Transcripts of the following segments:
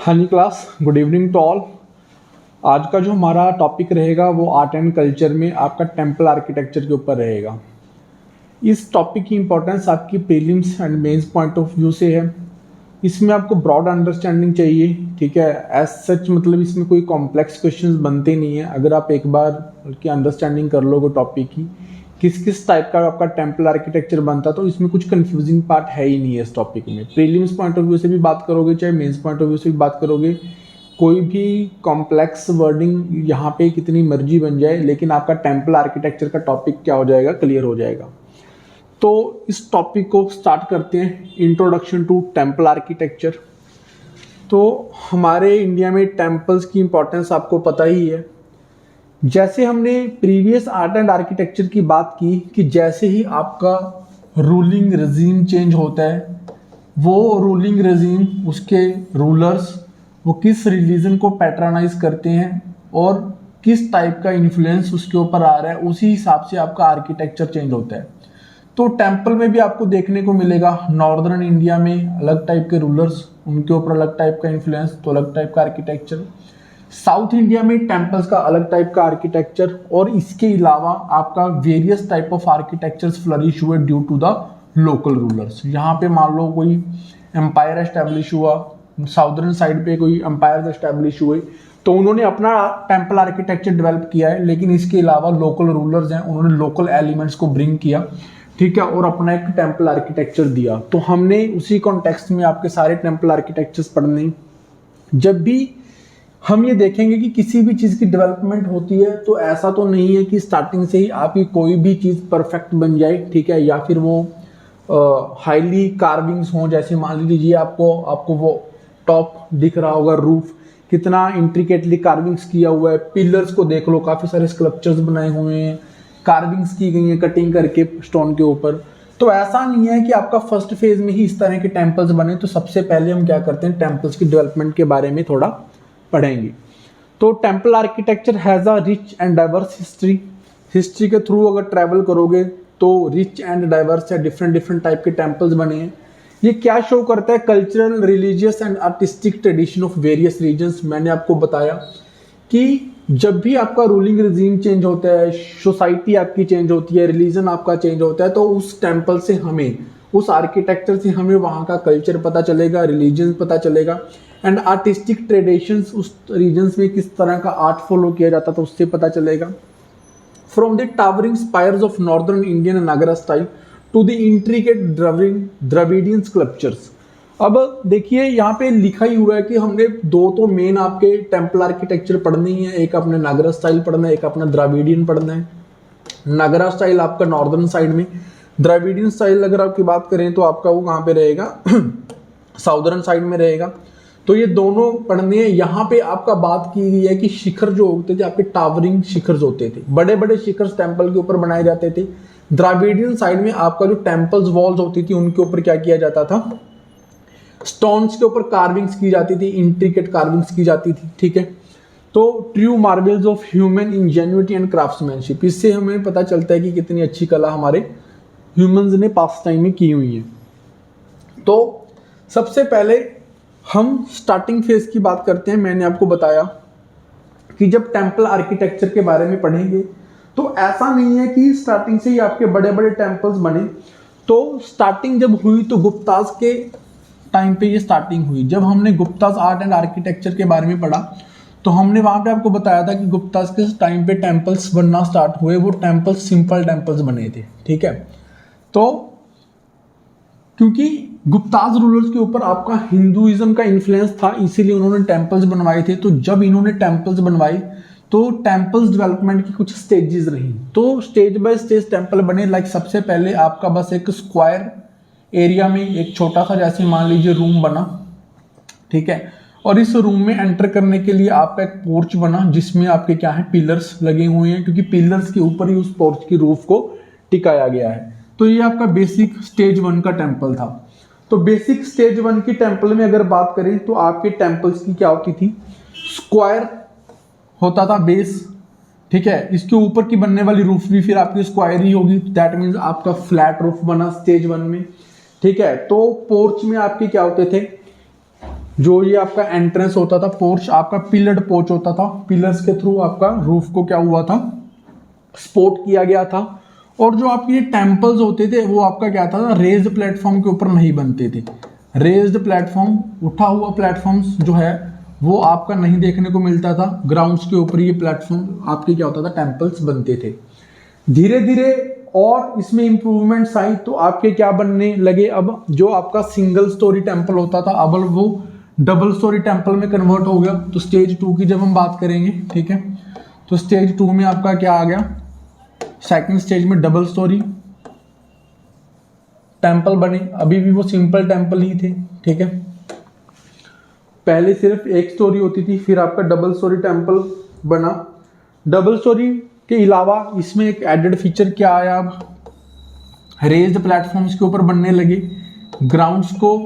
हाँ जी class, good evening to all. आज का जो हमारा टॉपिक रहेगा वो आर्ट एंड कल्चर में आपका टेम्पल आर्किटेक्चर के ऊपर रहेगा। इस टॉपिक की इंपॉर्टेंस आपकी prelims and mains point of view से है। इसमें आपको ब्रॉड अंडरस्टैंडिंग चाहिए, ठीक है। एज सच मतलब इसमें कोई कॉम्प्लेक्स क्वेश्चंस बनते नहीं है। अगर आप एक बार की अंडरस्टैंडिंग कर लोगे टॉपिक की किस किस टाइप का आपका टेम्पल आर्किटेक्चर बनता, तो इसमें कुछ कंफ्यूजिंग पार्ट है ही नहीं है इस टॉपिक में। प्रीलिम्स पॉइंट ऑफ व्यू से भी बात करोगे चाहे मेंस पॉइंट ऑफ व्यू से भी बात करोगे, कोई भी कॉम्प्लेक्स वर्डिंग यहाँ पे कितनी मर्जी बन जाए, लेकिन आपका टेम्पल आर्किटेक्चर का टॉपिक क्या हो जाएगा, क्लियर हो जाएगा। तो इस टॉपिक को स्टार्ट करते हैं, इंट्रोडक्शन टू टेम्पल आर्किटेक्चर। तो हमारे इंडिया में टेम्पल्स की इंपॉर्टेंस आपको पता ही है। जैसे हमने प्रीवियस आर्ट एंड आर्किटेक्चर की बात की कि जैसे ही आपका रूलिंग रेजीम चेंज होता है, वो रूलिंग रेजीम, उसके रूलर्स वो किस रिलीजन को पैट्रनाइज करते हैं और किस टाइप का इन्फ्लुएंस उसके ऊपर आ रहा है, उसी हिसाब से आपका आर्किटेक्चर चेंज होता है। तो टेम्पल में भी आपको देखने को मिलेगा, नॉर्दर्न इंडिया में अलग टाइप के रूलर्स, उनके ऊपर अलग टाइप का इन्फ्लुएंस, तो अलग टाइप का आर्किटेक्चर। साउथ इंडिया में टेम्पल्स का अलग टाइप का आर्किटेक्चर, और इसके अलावा आपका various type of architectures flourish हुए due to the local rulers. यहाँ पे मान लो कोई एम्पायर एस्टेब्लिश हुआ, साउदर्न साइड पे कोई एम्पायर एस्टेब्लिश हुए, तो उन्होंने अपना टेम्पल आर्किटेक्चर डेवलप किया है, लेकिन इसके अलावा लोकल रूलर्स हैं, उन्होंने लोकल एलिमेंट्स को ब्रिंग किया, ठीक है, और अपना एक टेम्पल आर्किटेक्चर दिया। तो हमने उसी कॉन्टेक्स्ट में आपके सारे टेम्पल आर्किटेक्चर्स पढ़ने। जब भी हम ये देखेंगे कि किसी भी चीज़ की डेवलपमेंट होती है, तो ऐसा तो नहीं है कि स्टार्टिंग से ही आपकी कोई भी चीज़ परफेक्ट बन जाए, ठीक है, या फिर वो हाईली कार्विंग्स हों। जैसे मान लीजिए आपको वो टॉप दिख रहा होगा, रूफ कितना इंट्रिकेटली कार्विंग्स किया हुआ है। पिलर्स को देख लो, काफ़ी सारे स्कल्पचर्स बनाए हुए हैं, कार्विंग्स की गई हैं कटिंग करके स्टोन के ऊपर। तो ऐसा नहीं है कि आपका फर्स्ट फेज में ही इस तरह के टेम्पल्स बने। तो सबसे पहले हम क्या करते हैं, टेम्पल्स की डेवलपमेंट के बारे में थोड़ा पढ़ेंगे। तो temple architecture has a rich and diverse history के थ्रू अगर ट्रैवल करोगे तो रिच एंड डाइवर्स है, डिफरेंट डिफरेंट टाइप के टेम्पल्स बने हैं। ये क्या शो करता है, cultural, religious and artistic tradition of various regions. मैंने आपको बताया कि जब भी आपका रूलिंग रिजीम चेंज होता है, सोसाइटी आपकी चेंज होती है, रिलीजन आपका चेंज होता है, तो उस टेम्पल से हमें, उस आर्किटेक्चर से हमें वहाँ का कल्चर पता चलेगा, रिलीजन पता चलेगा, एंड आर्टिस्टिक ट्रेडिशंस, उस रीजन्स में किस तरह का आर्ट फॉलो किया जाता था उससे पता चलेगा। From the towering spires of northern Indian Nagara style to the intricate Dravidian sculptures. अब देखिए यहाँ पे लिखा ही हुआ है कि हमने दो तो मेन आपके टेम्पल आर्किटेक्चर पढ़ने ही है, एक अपने नागरा स्टाइल पढ़ना है, एक अपना द्रविडियन पढ़ना है। नागरा स्टाइल आपका नॉर्दर्न साइड में, द्रविडियन स्टाइल अगर आपकी बात करें तो आपका वो कहाँ पे रहेगा, साउदर्न साइड में रहेगा। तो ये दोनों पढ़ने हैं। यहाँ पे आपका बात की गई है कि शिखर जो होते थे आपके टावरिंग शिखर्स होते थे, बड़े बड़े शिखर्स टेम्पल के ऊपर बनाए जाते थे। द्रविडियन साइड में आपका जो टेम्पल्स वॉल्स होती थी उनके ऊपर क्या किया जाता था, स्टोन्स के ऊपर कार्विंग्स की जाती थी, इंट्रिकेट कार्विंग्स की जाती थी, ठीक है। तो true marvels of human ingenuity and craftsmanship, इससे हमें पता चलता है कि कितनी अच्छी कला हमारे ह्यूमंस ने पास्ट टाइम में की हुई है। तो सबसे पहले हम स्टार्टिंग फेज की बात करते हैं। मैंने आपको बताया कि जब टेम्पल आर्किटेक्चर के बारे में पढ़ेंगे तो ऐसा नहीं है कि स्टार्टिंग से ही आपके बड़े बड़े टेम्पल्स बने। तो स्टार्टिंग जब हुई तो गुप्ताज के टाइम पे ये स्टार्टिंग हुई। जब हमने गुप्ताज आर्ट एंड आर्किटेक्चर के बारे में पढ़ा तो हमने वहाँ पे आपको बताया था कि गुप्ताज के टाइम पे टेम्पल्स बनना स्टार्ट हुए। वो टेम्पल्स सिंपल टेम्पल्स बने थे, ठीक है। तो क्योंकि गुप्ताज रूलर्स के ऊपर आपका हिंदुइज्म का इन्फ्लुएंस था, इसीलिए उन्होंने टेम्पल्स बनवाए थे। तो जब इन्होंने टेम्पल्स बनवाए तो टेम्पल्स डेवलपमेंट की कुछ स्टेजेस रही। तो स्टेज बाय स्टेज टेम्पल बने। लाइक सबसे पहले आपका बस एक स्क्वायर एरिया में एक छोटा सा, जैसे मान लीजिए रूम बना, ठीक है, और इस रूम में एंटर करने के लिए आपका एक पोर्च बना जिसमें आपके क्या है, पिलर्स लगे हुए हैं, क्योंकि पिलर्स के ऊपर ही उस पोर्च की रूफ को टिकाया गया है। तो ये आपका बेसिक स्टेज 1 का टेम्पल था। तो बेसिक स्टेज 1 की टेम्पल में अगर बात करें तो आपके टेम्पल्स की क्या होती थी, स्क्वायर होता था बेस, ठीक है। इसके ऊपर की बनने वाली रूफ भी फिर आपकी स्क्वायर ही होगी। दैट मीन्स आपका फ्लैट रूफ बना स्टेज 1 में, ठीक है। तो पोर्च में आपके क्या होते थे, जो ये आपका एंट्रेंस होता था, पोर्च आपका पिलर्ड पोर्च होता था, पिलर्स के थ्रू आपका रूफ को क्या हुआ था, सपोर्ट किया गया था। और जो आपके टेम्पल्स होते थे वो आपका क्या था, रेज्ड प्लेटफॉर्म के ऊपर नहीं बनते थे। रेज्ड प्लेटफॉर्म, उठा हुआ प्लेटफॉर्म्स जो है वो आपका नहीं देखने को मिलता था। ग्राउंड्स के ऊपर ये प्लेटफॉर्म आपके क्या होता था, टेम्पल्स बनते थे। धीरे धीरे और इसमें इंप्रूवमेंट्स आई तो आपके क्या बनने लगे, अब जो आपका सिंगल स्टोरी टेम्पल होता था अब वो डबल स्टोरी टेम्पल में कन्वर्ट हो गया। तो स्टेज 2 की जब हम बात करेंगे, ठीक है, तो स्टेज 2 में आपका क्या आ गया, सेकंड स्टेज में डबल स्टोरी टेम्पल बने। अभी भी वो सिंपल टेम्पल ही थे, ठीक है। पहले सिर्फ एक स्टोरी होती थी, फिर आपका डबल स्टोरी टेम्पल बना। डबल स्टोरी के अलावा इसमें एक एडेड फीचर क्या आया, अब रेज्ड प्लेटफॉर्म्स के ऊपर बनने लगे। ग्राउंड्स को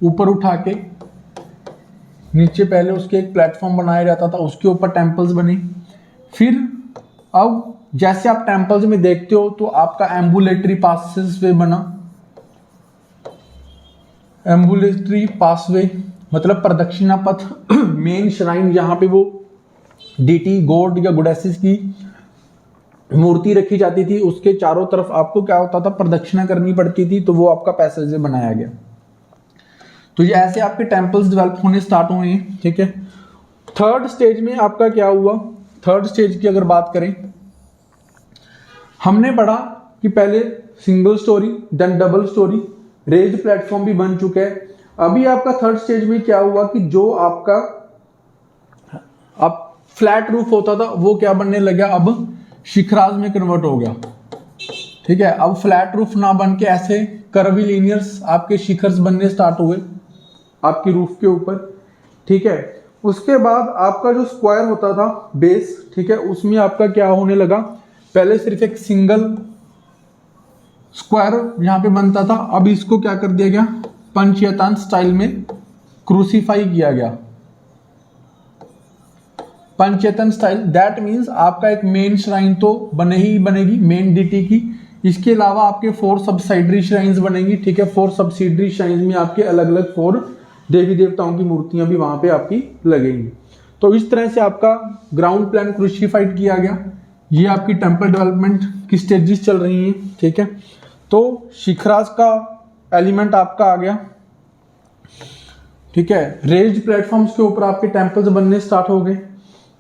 ऊपर उठा के नीचे पहले उसके एक प्लेटफॉर्म बनाया जाता था, उसके ऊपर टेम्पल्स बने। फिर अब जैसे आप टेम्पल्स में देखते हो तो आपका एम्बुलेटरी पासेस वे बना। एम्बुलेटरी पासवे मतलब प्रदक्षिणा पथ। मेन श्राइन जहां पे वो डीटी गॉड या गोडेसेस की मूर्ति रखी जाती थी, उसके चारों तरफ आपको क्या होता था, प्रदक्षिणा करनी पड़ती थी, तो वो आपका पैसेज बनाया गया। तो ये ऐसे आपके टेम्पल्स डेवलप होने स्टार्ट हुए हैं, ठीक है। थर्ड स्टेज में आपका क्या हुआ, थर्ड स्टेज की अगर बात करें, हमने पढ़ा कि पहले single storey then double storey, raised platform भी बन चुका है। अभी आपका थर्ड स्टेज में क्या हुआ कि जो आपका अब फ्लैट रूफ होता था वो क्या बनने लगा, अब शिखराज में कन्वर्ट हो गया, ठीक है। अब फ्लैट रूफ ना बन के ऐसे कर्विलिनियर्स आपके शिखर्स बनने स्टार्ट हुए आपकी रूफ के ऊपर, ठीक है। उसके बाद आपका जो स्क्वायर होता था बेस, ठीक है, उसमें आपका क्या होने लगा, पहले सिर्फ एक सिंगल स्क्वायर यहां पे बनता था, अब इसको क्या कर दिया गया, पंचयतन स्टाइल में क्रूसीफाई किया गया। पंचयतन स्टाइल दैट मींस आपका एक मेन श्राइन तो बने ही बनेगी मेन डीटी की, इसके अलावा आपके 4 सब्सिडरी श्राइन्स बनेंगी, ठीक है। 4 सब्सिडरी श्राइन्स में आपके अलग अलग 4 देवी देवताओं की मूर्तियां भी वहां पे आपकी लगेंगी। तो इस तरह से आपका ग्राउंड प्लान क्रूसीफाइड किया गया। ये आपकी टेम्पल डेवलपमेंट की स्टेजेस चल रही हैं, ठीक है। तो शिखराज का एलिमेंट आपका आ गया, ठीक है। रेज्ड प्लेटफॉर्म्स के ऊपर आपके टेम्पल्स बनने स्टार्ट हो गए।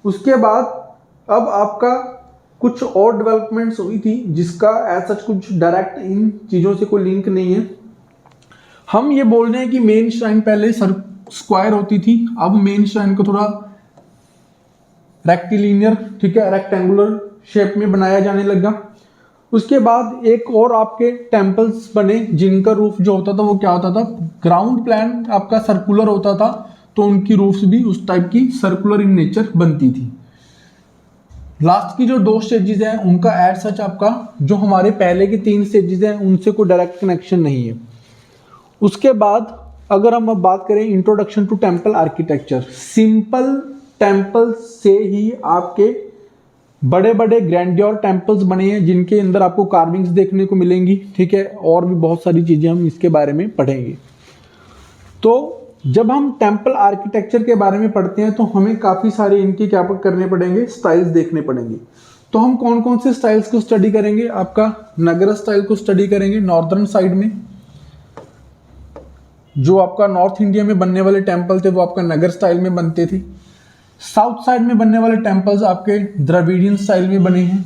उसके बाद अब आपका कुछ और डेवलपमेंट्स हुई थी जिसका ऐसा कुछ डायरेक्ट इन चीजों से कोई लिंक नहीं है। हम ये बोल रहे हैं कि मेन श्राइन पहले स्क्वायर होती थी, अब मेन श्राइन को थोड़ा रेक्टिलिनियर, ठीक है, रेक्टेंगुलर शेप में बनाया जाने लगा। उसके बाद एक और आपके टेम्पल्स बने जिनका रूफ जो होता था वो क्या होता था, ग्राउंड प्लान आपका सर्कुलर होता था, तो उनकी रूफ्स भी उस टाइप की सर्कुलर इन नेचर बनती थी। लास्ट की जो 2 स्टेजेस हैं उनका एड सच आपका जो हमारे पहले के 3 स्टेजेस हैं उनसे कोई डायरेक्ट कनेक्शन नहीं है। उसके बाद अगर हम अब बात करें introduction to temple architecture, simple temple से ही आपके बड़े बड़े ग्रैंडियर टेम्पल्स बने हैं जिनके अंदर आपको कार्विंग्स देखने को मिलेंगी, ठीक है, और भी बहुत सारी चीजें हम इसके बारे में पढ़ेंगे। तो जब हम टेम्पल आर्किटेक्चर के बारे में पढ़ते हैं तो हमें काफी सारे इनके क्या करने पड़ेंगे, स्टाइल्स देखने पड़ेंगे। तो हम कौन कौन से स्टाइल्स को स्टडी करेंगे, आपका नगर स्टाइल को स्टडी करेंगे। नॉर्दर्न साइड में जो आपका नॉर्थ इंडिया में बनने वाले टेम्पल थे वो आपका नगर स्टाइल में बनते थे। साउथ साइड में बनने वाले टेम्पल्स आपके द्रविडियन स्टाइल में बने हैं।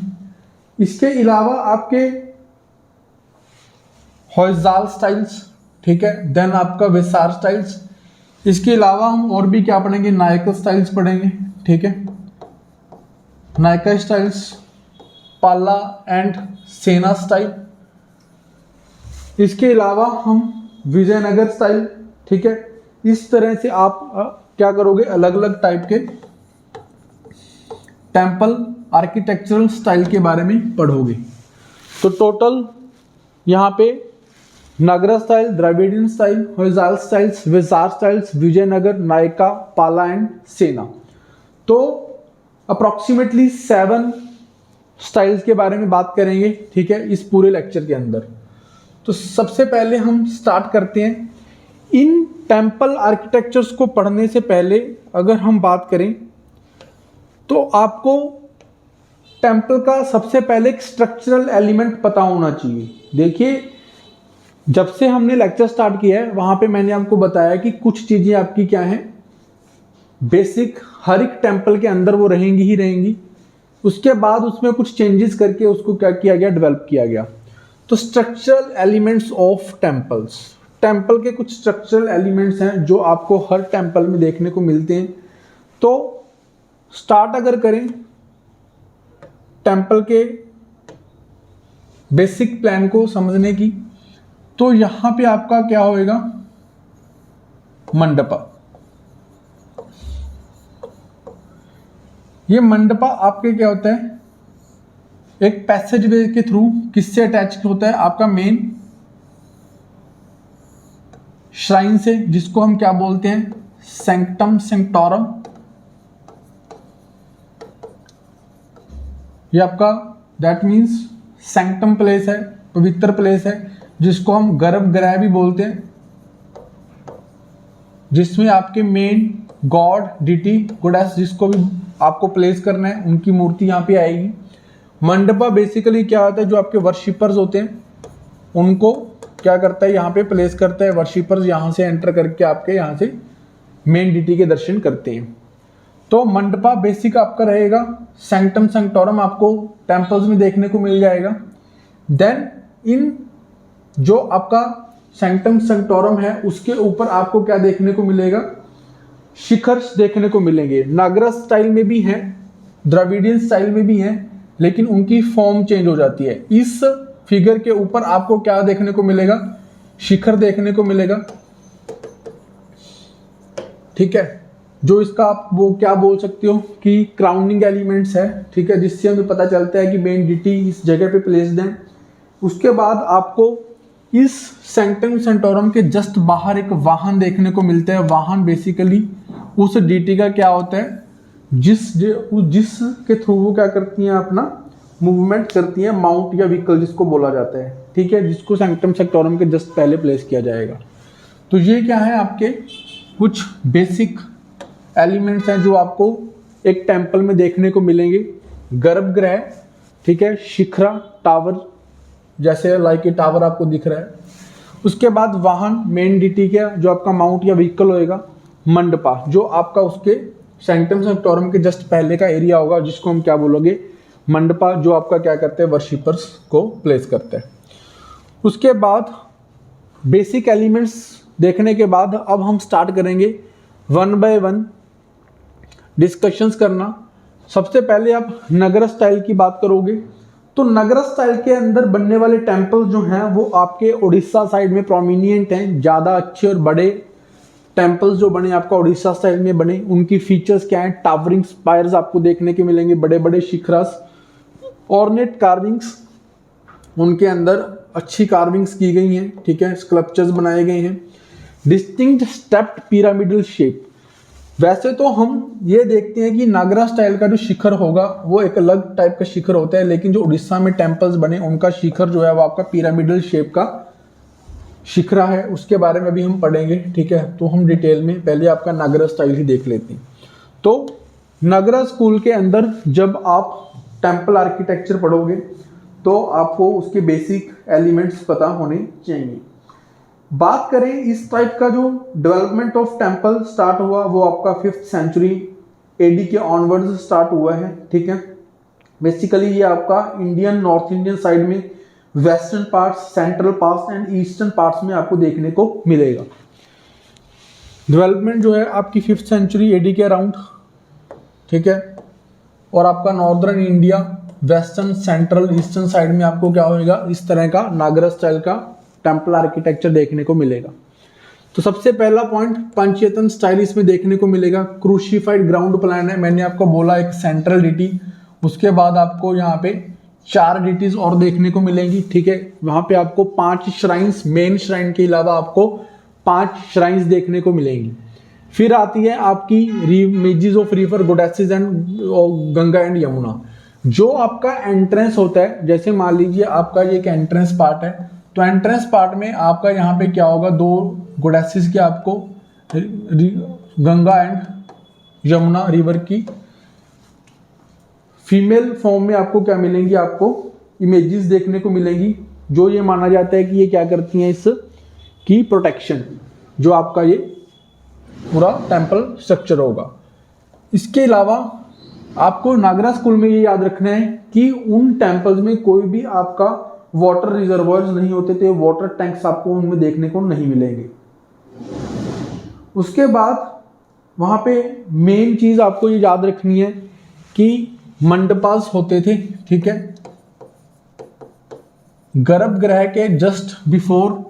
इसके अलावा आपके होयसाल स्टाइल्स, ठीक है, देन आपका वेसार स्टाइल्स। इसके अलावा हम और भी क्या पढ़ेंगे, नायका स्टाइल्स पढ़ेंगे, ठीक है, नायका स्टाइल्स, पाला एंड सेना स्टाइल। इसके अलावा हम विजयनगर स्टाइल, ठीक है। इस तरह से आप क्या करोगे, अलग अलग टाइप के टेम्पल आर्किटेक्चरल स्टाइल के बारे में पढ़ोगे। तो टोटल यहाँ पे Nagara style, Dravidian style, Hoysala styles, Vesara styles, Vijayanagara, Nayaka, Pala and सेना। तो अप्रोक्सीमेटली 7 स्टाइल्स के बारे में बात करेंगे, ठीक है, इस पूरे लेक्चर के अंदर। तो सबसे पहले हम स्टार्ट करते हैं इन टेम्पल आर्किटेक्चर्स को पढ़ने से पहले अगर हम बात करें तो आपको टेम्पल का सबसे पहले एक स्ट्रक्चरल एलिमेंट पता होना चाहिए। देखिए, जब से हमने लेक्चर स्टार्ट किया है वहां पे मैंने आपको बताया कि कुछ चीजें आपकी क्या हैं, बेसिक, हर एक टेम्पल के अंदर वो रहेंगी ही रहेंगी। उसके बाद उसमें कुछ चेंजेस करके उसको क्या किया गया, डेवलप किया गया। तो structural elements of temples, temple के कुछ स्ट्रक्चरल एलिमेंट्स हैं जो आपको हर टेम्पल में देखने को मिलते हैं। तो स्टार्ट अगर करें टेम्पल के बेसिक प्लान को समझने की, तो यहां पे आपका क्या होएगा, मंडपा। ये मंडपा आपके क्या होता है, एक पैसेज वे के थ्रू किससे अटैच होता है, आपका मेन श्राइन से, जिसको हम क्या बोलते हैं, सैंक्टम सैंक्टोरम। ये आपका दैट मीन्स सैंक्टम प्लेस है, पवित्र प्लेस है, जिसको हम गर्भगृह भी बोलते हैं, जिसमें आपके मेन गॉड, डिटी, गोडेस, जिसको भी आपको प्लेस करना है उनकी मूर्ति यहाँ पे आएगी। मंडपा बेसिकली क्या होता है, जो आपके वर्शिपर्स होते हैं उनको क्या करता है, यहाँ पे प्लेस करता है। वर्शिपर्स यहाँ से एंटर करके आपके यहाँ से मेन डिटी के दर्शन करते हैं। तो मंडपा बेसिक आपका रहेगा। सैंक्टम सैंक्टोरम आपको टेम्पल्स में देखने को मिल जाएगा। देन इन जो आपका सैंक्टम सैंक्टोरम है उसके ऊपर आपको क्या देखने को मिलेगा, शिखर्स देखने को मिलेंगे। नागरा स्टाइल में भी हैं, द्रविडियन स्टाइल में भी हैं, लेकिन उनकी फॉर्म चेंज हो जाती है। इस फिगर के ऊपर आपको क्या देखने को मिलेगा, शिखर देखने को मिलेगा। ठीक है, जो इसका आप वो क्या बोल सकते हो कि क्राउनिंग एलिमेंट्स है। ठीक है, जिससे हमें पता चलता है कि मेन डिटी इस जगह पे प्लेस्ड है। उसके बाद आपको इस सैंक्टम सैंक्टोरम के जस्ट बाहर एक वाहन देखने को मिलता है। वाहन बेसिकली उस डिटी का क्या होता है, जिस के थ्रू वो क्या करती हैं, अपना मूवमेंट करती हैं, माउंट या व्हीकल जिसको बोला जाता है। ठीक है, जिसको सैंक्टम सैंक्टोरम के जस्ट पहले प्लेस किया जाएगा। तो ये क्या है, आपके कुछ बेसिक एलिमेंट्स हैं जो आपको एक टेम्पल में देखने को मिलेंगे। गर्भगृह, ठीक है, शिखरा, टावर, जैसे लाइक ये टावर आपको दिख रहा है। उसके बाद वाहन, मेन डिटी का जो आपका माउंट या व्हीकल होएगा। मंडपा जो आपका उसके सैंक्टम सैंक्टोरम के जस्ट पहले का एरिया होगा, जिसको हम क्या बोलोगे, मंडपा, जो आपका क्या करते हैं, वर्शिपर्स को प्लेस करते हैं। उसके बाद बेसिक एलिमेंट्स देखने के बाद अब हम स्टार्ट करेंगे वन बाय वन डिस्कशंस करना। सबसे पहले आप नगर स्टाइल की बात करोगे तो नगर स्टाइल के अंदर बनने वाले टेम्पल जो हैं वो आपके उड़ीसा साइड में प्रोमिनिएंट हैं। ज़्यादा अच्छे और बड़े टेम्पल्स जो बने आपका उड़ीसा स्टाइल में बने, उनकी फीचर्स क्या हैं, टावरिंग स्पायर्स आपको देखने के मिलेंगे, बड़े बड़े शिखरास, ऑर्नेट कार्विंग्स, उनके अंदर अच्छी कार्विंग्स की गई हैं। ठीक है, स्कल्पचर्स बनाए गए हैं। डिस्टिंक्ट स्टेप्ड पिरामिडल शेप, वैसे तो हम ये देखते हैं कि नागरा स्टाइल का जो शिखर होगा वो एक अलग टाइप का शिखर होता है, लेकिन जो उड़ीसा में टेम्पल्स बने उनका शिखर जो है वो आपका पिरामिडल शेप का शिखरा है। उसके बारे में भी हम पढ़ेंगे। ठीक है, तो हम डिटेल में पहले आपका नागरा स्टाइल ही देख लेते हैं। तो नागरा स्कूल के अंदर जब आप टेम्पल आर्किटेक्चर पढ़ोगे तो आपको उसके बेसिक एलिमेंट्स पता होने चाहिए। बात करें इस टाइप का जो डेवलपमेंट ऑफ टेम्पल स्टार्ट हुआ वो आपका 5th सेंचुरी एडी के ऑनवर्ड्स स्टार्ट हुआ है। ठीक है, बेसिकली ये आपका इंडियन, नॉर्थ इंडियन साइड में, western parts, central parts and eastern parts में आपको देखने को मिलेगा। डेवलपमेंट जो है आपकी 5th सेंचुरी एडी के अराउंड। ठीक है, और आपका northern India, western, central, eastern side में आपको क्या होगा, इस तरह का नागरा स्टाइल का टेम्पल आर्किटेक्चर देखने को मिलेगा। तो सबसे पहला पॉइंट पंचेतन स्टाइल इसमें देखने को मिलेगा। क्रूसिफाइड ग्राउंड प्लान है, मैंने आपको बोला एक सेंट्रल डिटी, उसके बाद आपको यहाँ पे 4 डिटीज और देखने को मिलेंगी। ठीक है, वहां पे आपको 5 श्राइन्स, मेन श्राइन के अलावा आपको 5 श्राइन्स देखने को मिलेंगी। फिर आती है आपकी images of river goddesses and Ganga and Yamuna. जो आपका एंट्रेंस होता है, जैसे मान लीजिए आपका ये एक एंट्रेंस पार्ट है, तो एंट्रेंस पार्ट में आपका यहाँ पे क्या होगा, 2 गोडेसिस की आपको गंगा एंड यमुना रिवर की फीमेल फॉर्म में आपको क्या मिलेंगी, आपको इमेजेस देखने को मिलेंगी, जो ये माना जाता है कि ये क्या करती हैं, इस की प्रोटेक्शन, जो आपका ये पूरा टेम्पल स्ट्रक्चर होगा। इसके अलावा आपको नागरा स्कूल में ये याद रखना है कि उन टेम्पल्स में कोई भी आपका वाटर रिजर्वॉयर्स नहीं होते थे, वाटर टैंक्स आपको उनमें देखने को नहीं मिलेंगे। उसके बाद वहां पे मेन चीज आपको ये याद रखनी है कि मंडपास होते थे, ठीक है, गर्भगृह के जस्ट बिफोर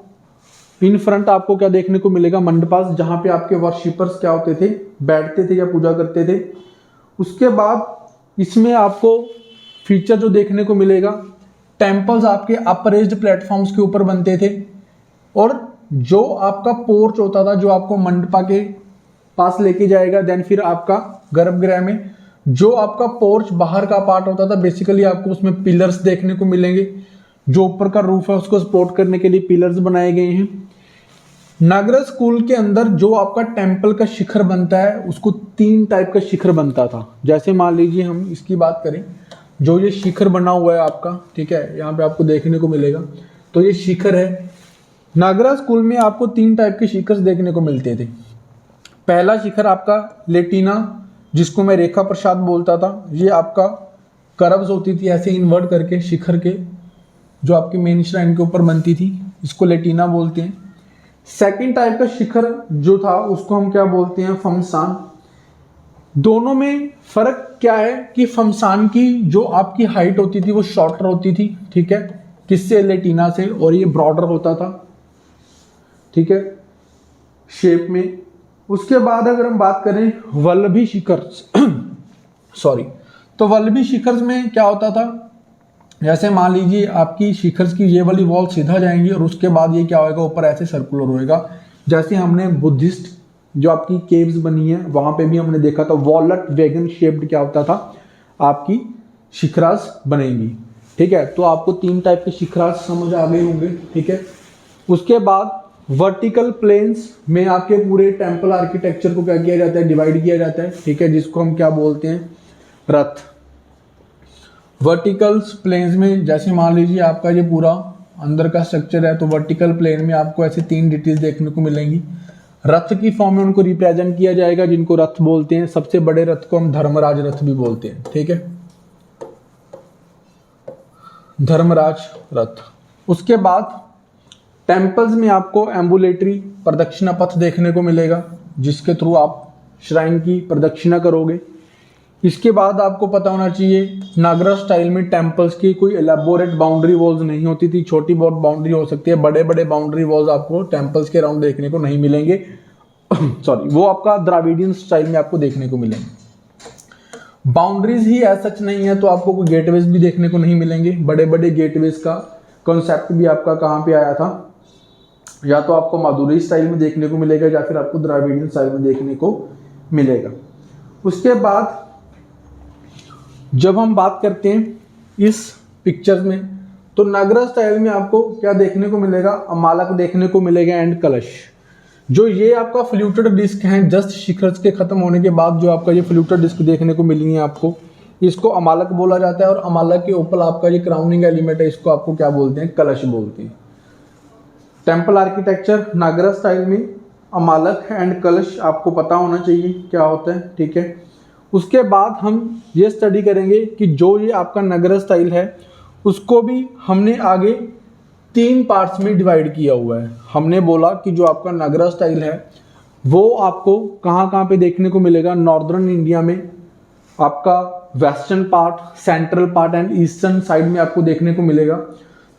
इन फ्रंट आपको क्या देखने को मिलेगा, मंडपास, जहां पे आपके वर्शिपर्स क्या होते थे, बैठते थे या पूजा करते थे। उसके बाद इसमें आपको फीचर जो देखने को मिलेगा, टेम्पल्स आपके अपरेज्ड प्लेटफॉर्म्स के ऊपर बनते थे, और जो आपका पोर्च होता था जो आपको मंडपा के पास लेके जाएगा, देन फिर आपका गर्भगृह में जो आपका पोर्च बाहर का पार्ट होता था, बेसिकली आपको उसमें पिलर्स देखने को मिलेंगे, जो ऊपर का रूफ है उसको सपोर्ट करने के लिए पिलर्स बनाए गए हैं। नागरा स्कूल के अंदर जो आपका टेम्पल का शिखर बनता है उसको 3 टाइप का शिखर बनता था। जैसे मान लीजिए हम इसकी बात करें, जो ये शिखर बना हुआ है आपका, ठीक है, यहाँ पे आपको देखने को मिलेगा, तो ये शिखर है। नागरा स्कूल में आपको 3 टाइप के शिखर देखने को मिलते थे। पहला शिखर आपका लेटिना, जिसको मैं रेखा प्रसाद बोलता था, ये आपका कर्व्स होती थी ऐसे इन्वर्ट करके शिखर के, जो आपकी मेन श्राइन के ऊपर बनती थी, इसको लेटिना बोलते हैं। सेकंड टाइप का शिखर जो था उसको हम क्या बोलते हैं, फमसान। दोनों में फर्क क्या है कि फमसान की जो आपकी हाइट होती थी वो शॉर्टर होती थी, ठीक है, किससे, लेटिना से, और ये ब्रॉडर होता था, ठीक है, शेप में। उसके बाद अगर हम बात करें वल्लभी शिखर सॉरी, तो वल्लभी शिखर में क्या होता था, जैसे मान लीजिए आपकी शिखर की ये वाली वॉल सीधा जाएंगी और उसके बाद ये क्या होएगा, ऊपर ऐसे सर्कुलर होएगा। जैसे हमने बुद्धिस्ट जो आपकी केव्स बनी है वहां पे भी हमने देखा था, वॉलट वैगन शेप्ड क्या होता था, आपकी शिखरास बनेंगी, ठीक है। तो आपको 3 टाइप के शिखरास समझ आ गए होंगे, ठीक है। उसके बाद वर्टिकल प्लेन्स में आपके पूरे टेम्पल आर्किटेक्चर को क्या किया जाता है, डिवाइड किया जाता है, ठीक है, जिसको हम क्या बोलते हैं, रथ। वर्टिकल प्लेन्स में जैसे मान लीजिए आपका ये पूरा अंदर का स्ट्रक्चर है, तो वर्टिकल प्लेन में आपको ऐसे 3 डिटेल्स देखने को मिलेंगी। रथ की फॉर्म में उनको रिप्रेजेंट किया जाएगा, जिनको रथ बोलते हैं। सबसे बड़े रथ को हम धर्मराज रथ भी बोलते हैं, ठीक है, धर्मराज रथ। उसके बाद टेम्पल्स में आपको एम्बुलेटरी प्रदक्षिणा पथ देखने को मिलेगा, जिसके थ्रू आप श्राइन की प्रदक्षिणा करोगे। इसके बाद आपको पता होना चाहिए, नागरा स्टाइल में टेम्पल्स की कोई एलेबोरेट बाउंड्री वॉल्स नहीं होती थी, छोटी बहुत बाउंड्री हो सकती है, बड़े बड़े बाउंड्री वॉल्स आपको टेम्पल्स के अराउंड देखने को नहीं मिलेंगे सॉरी, वो आपका द्राविडियन स्टाइल में आपको देखने को मिलेंगे। बाउंड्रीज ही ऐसा सच नहीं है, तो आपको कोई गेटवेज भी देखने को नहीं मिलेंगे। बड़े बड़े गेटवेज का कॉन्सेप्ट भी आपका कहाँ पे आया था, या तो आपको मादुरी स्टाइल में देखने को मिलेगा या फिर आपको द्राविडियन स्टाइल में देखने को मिलेगा। उसके बाद जब हम बात करते हैं इस पिक्चर में, तो नागरा स्टाइल में आपको क्या देखने को मिलेगा, अमालक देखने को मिलेगा एंड कलश। जो ये आपका फ्लूटेड डिस्क है, जस्ट शिखर के खत्म होने के बाद जो आपका ये फ्लूटेड डिस्क देखने को मिली है आपको, इसको अमालक बोला जाता है। और अमालक के ऊपर आपका ये क्राउनिंग एलिमेंट है, इसको आपको क्या बोलते हैं, कलश बोलते हैं। टेम्पल आर्किटेक्चर नागरा स्टाइल में अमालक एंड कलश आपको पता होना चाहिए क्या होता है, ठीक है। उसके बाद हम ये स्टडी करेंगे कि जो ये आपका नागरा स्टाइल है उसको भी हमने आगे 3 पार्ट्स में डिवाइड किया हुआ है। हमने बोला कि जो आपका नागरा स्टाइल है वो आपको कहाँ कहाँ पे देखने को मिलेगा, नॉर्दर्न इंडिया में, आपका western part, central part and eastern side में आपको देखने को मिलेगा।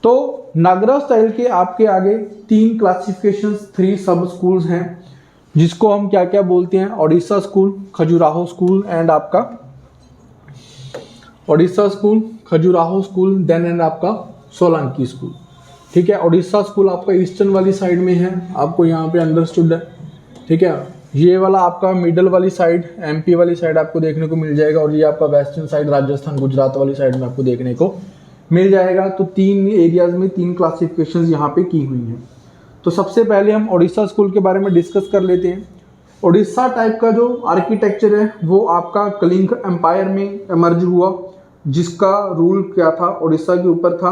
तो नागरा स्टाइल के आपके आगे 3 क्लासिफिकेशंस, 3 सब स्कूल्स हैं, जिसको हम क्या क्या बोलते हैं, Odisha school, Khajuraho school and आपका Odisha school, Khajuraho school, then and आपका सोलंकी स्कूल, ठीक है। ओडिशा स्कूल आपका ईस्टर्न वाली साइड में है, आपको यहाँ पे अंडरस्टूड है, ठीक है। ये वाला आपका मिडल वाली साइड, एमपी वाली साइड आपको देखने को मिल जाएगा, और ये आपका वेस्टर्न साइड, राजस्थान गुजरात वाली साइड में आपको देखने को मिल जाएगा। तो 3 एरियाज में 3 क्लासिफिकेशंस यहाँ पे की हुई हैं। तो सबसे पहले हम ओडिशा स्कूल के बारे में डिस्कस कर लेते हैं। ओडिशा टाइप का जो आर्किटेक्चर है वो आपका कलिंग एम्पायर में एमर्ज हुआ, जिसका रूल क्या था, ओडिशा के ऊपर था।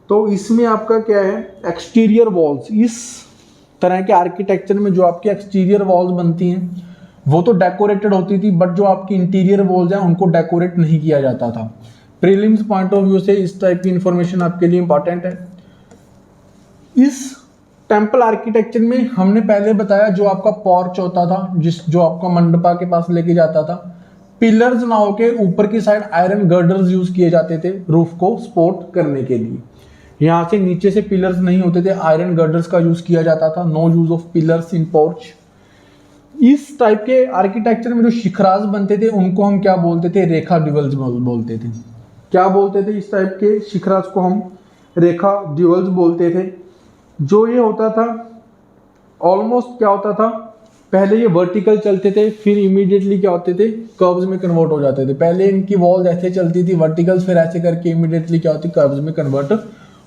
तो इसमें आपका क्या है, एक्सटीरियर वॉल्स, इस तरह के आर्किटेक्चर में जो आपकी एक्सटीरियर वॉल्स बनती हैं वो तो डेकोरेटेड होती थी, बट जो आपकी इंटीरियर वॉल्स हैं उनको डेकोरेट नहीं किया जाता था। प्रीलिम्स पॉइंट ऑफ व्यू से इस टाइप की इंफॉर्मेशन आपके लिए इंपॉर्टेंट है। इस टेम्पल आर्किटेक्चर में हमने पहले बताया जो आपका पोर्च होता था, जो आपका मंडपा के पास लेके जाता था, पिलर्स ना होके ऊपर की साइड आयरन गर्डर्स यूज किए जाते थे रूफ को सपोर्ट करने के लिए। यहाँ से नीचे से पिलर्स नहीं होते थे, आयरन गर्डर्स का यूज किया जाता था। No use of pillars in porch. इस टाइप के आर्किटेक्चर में जो शिखराज बनते थे उनको हम क्या बोलते थे, रेखा ड्यूवल्स बोलते थे। क्या बोलते थे, इस टाइप के शिखराज को हम रेखा ड्यूवल्स बोलते थे। जो ये होता था ऑलमोस्ट क्या होता था, पहले ये वर्टिकल चलते थे, फिर इमीडिएटली क्या होते थे, कर्व्स में कन्वर्ट हो जाते थे। पहले इनकी वॉल्स ऐसे चलती थी वर्टिकल्स, फिर ऐसे करके इमीडिएटली क्या होती, कर्व्स में कन्वर्ट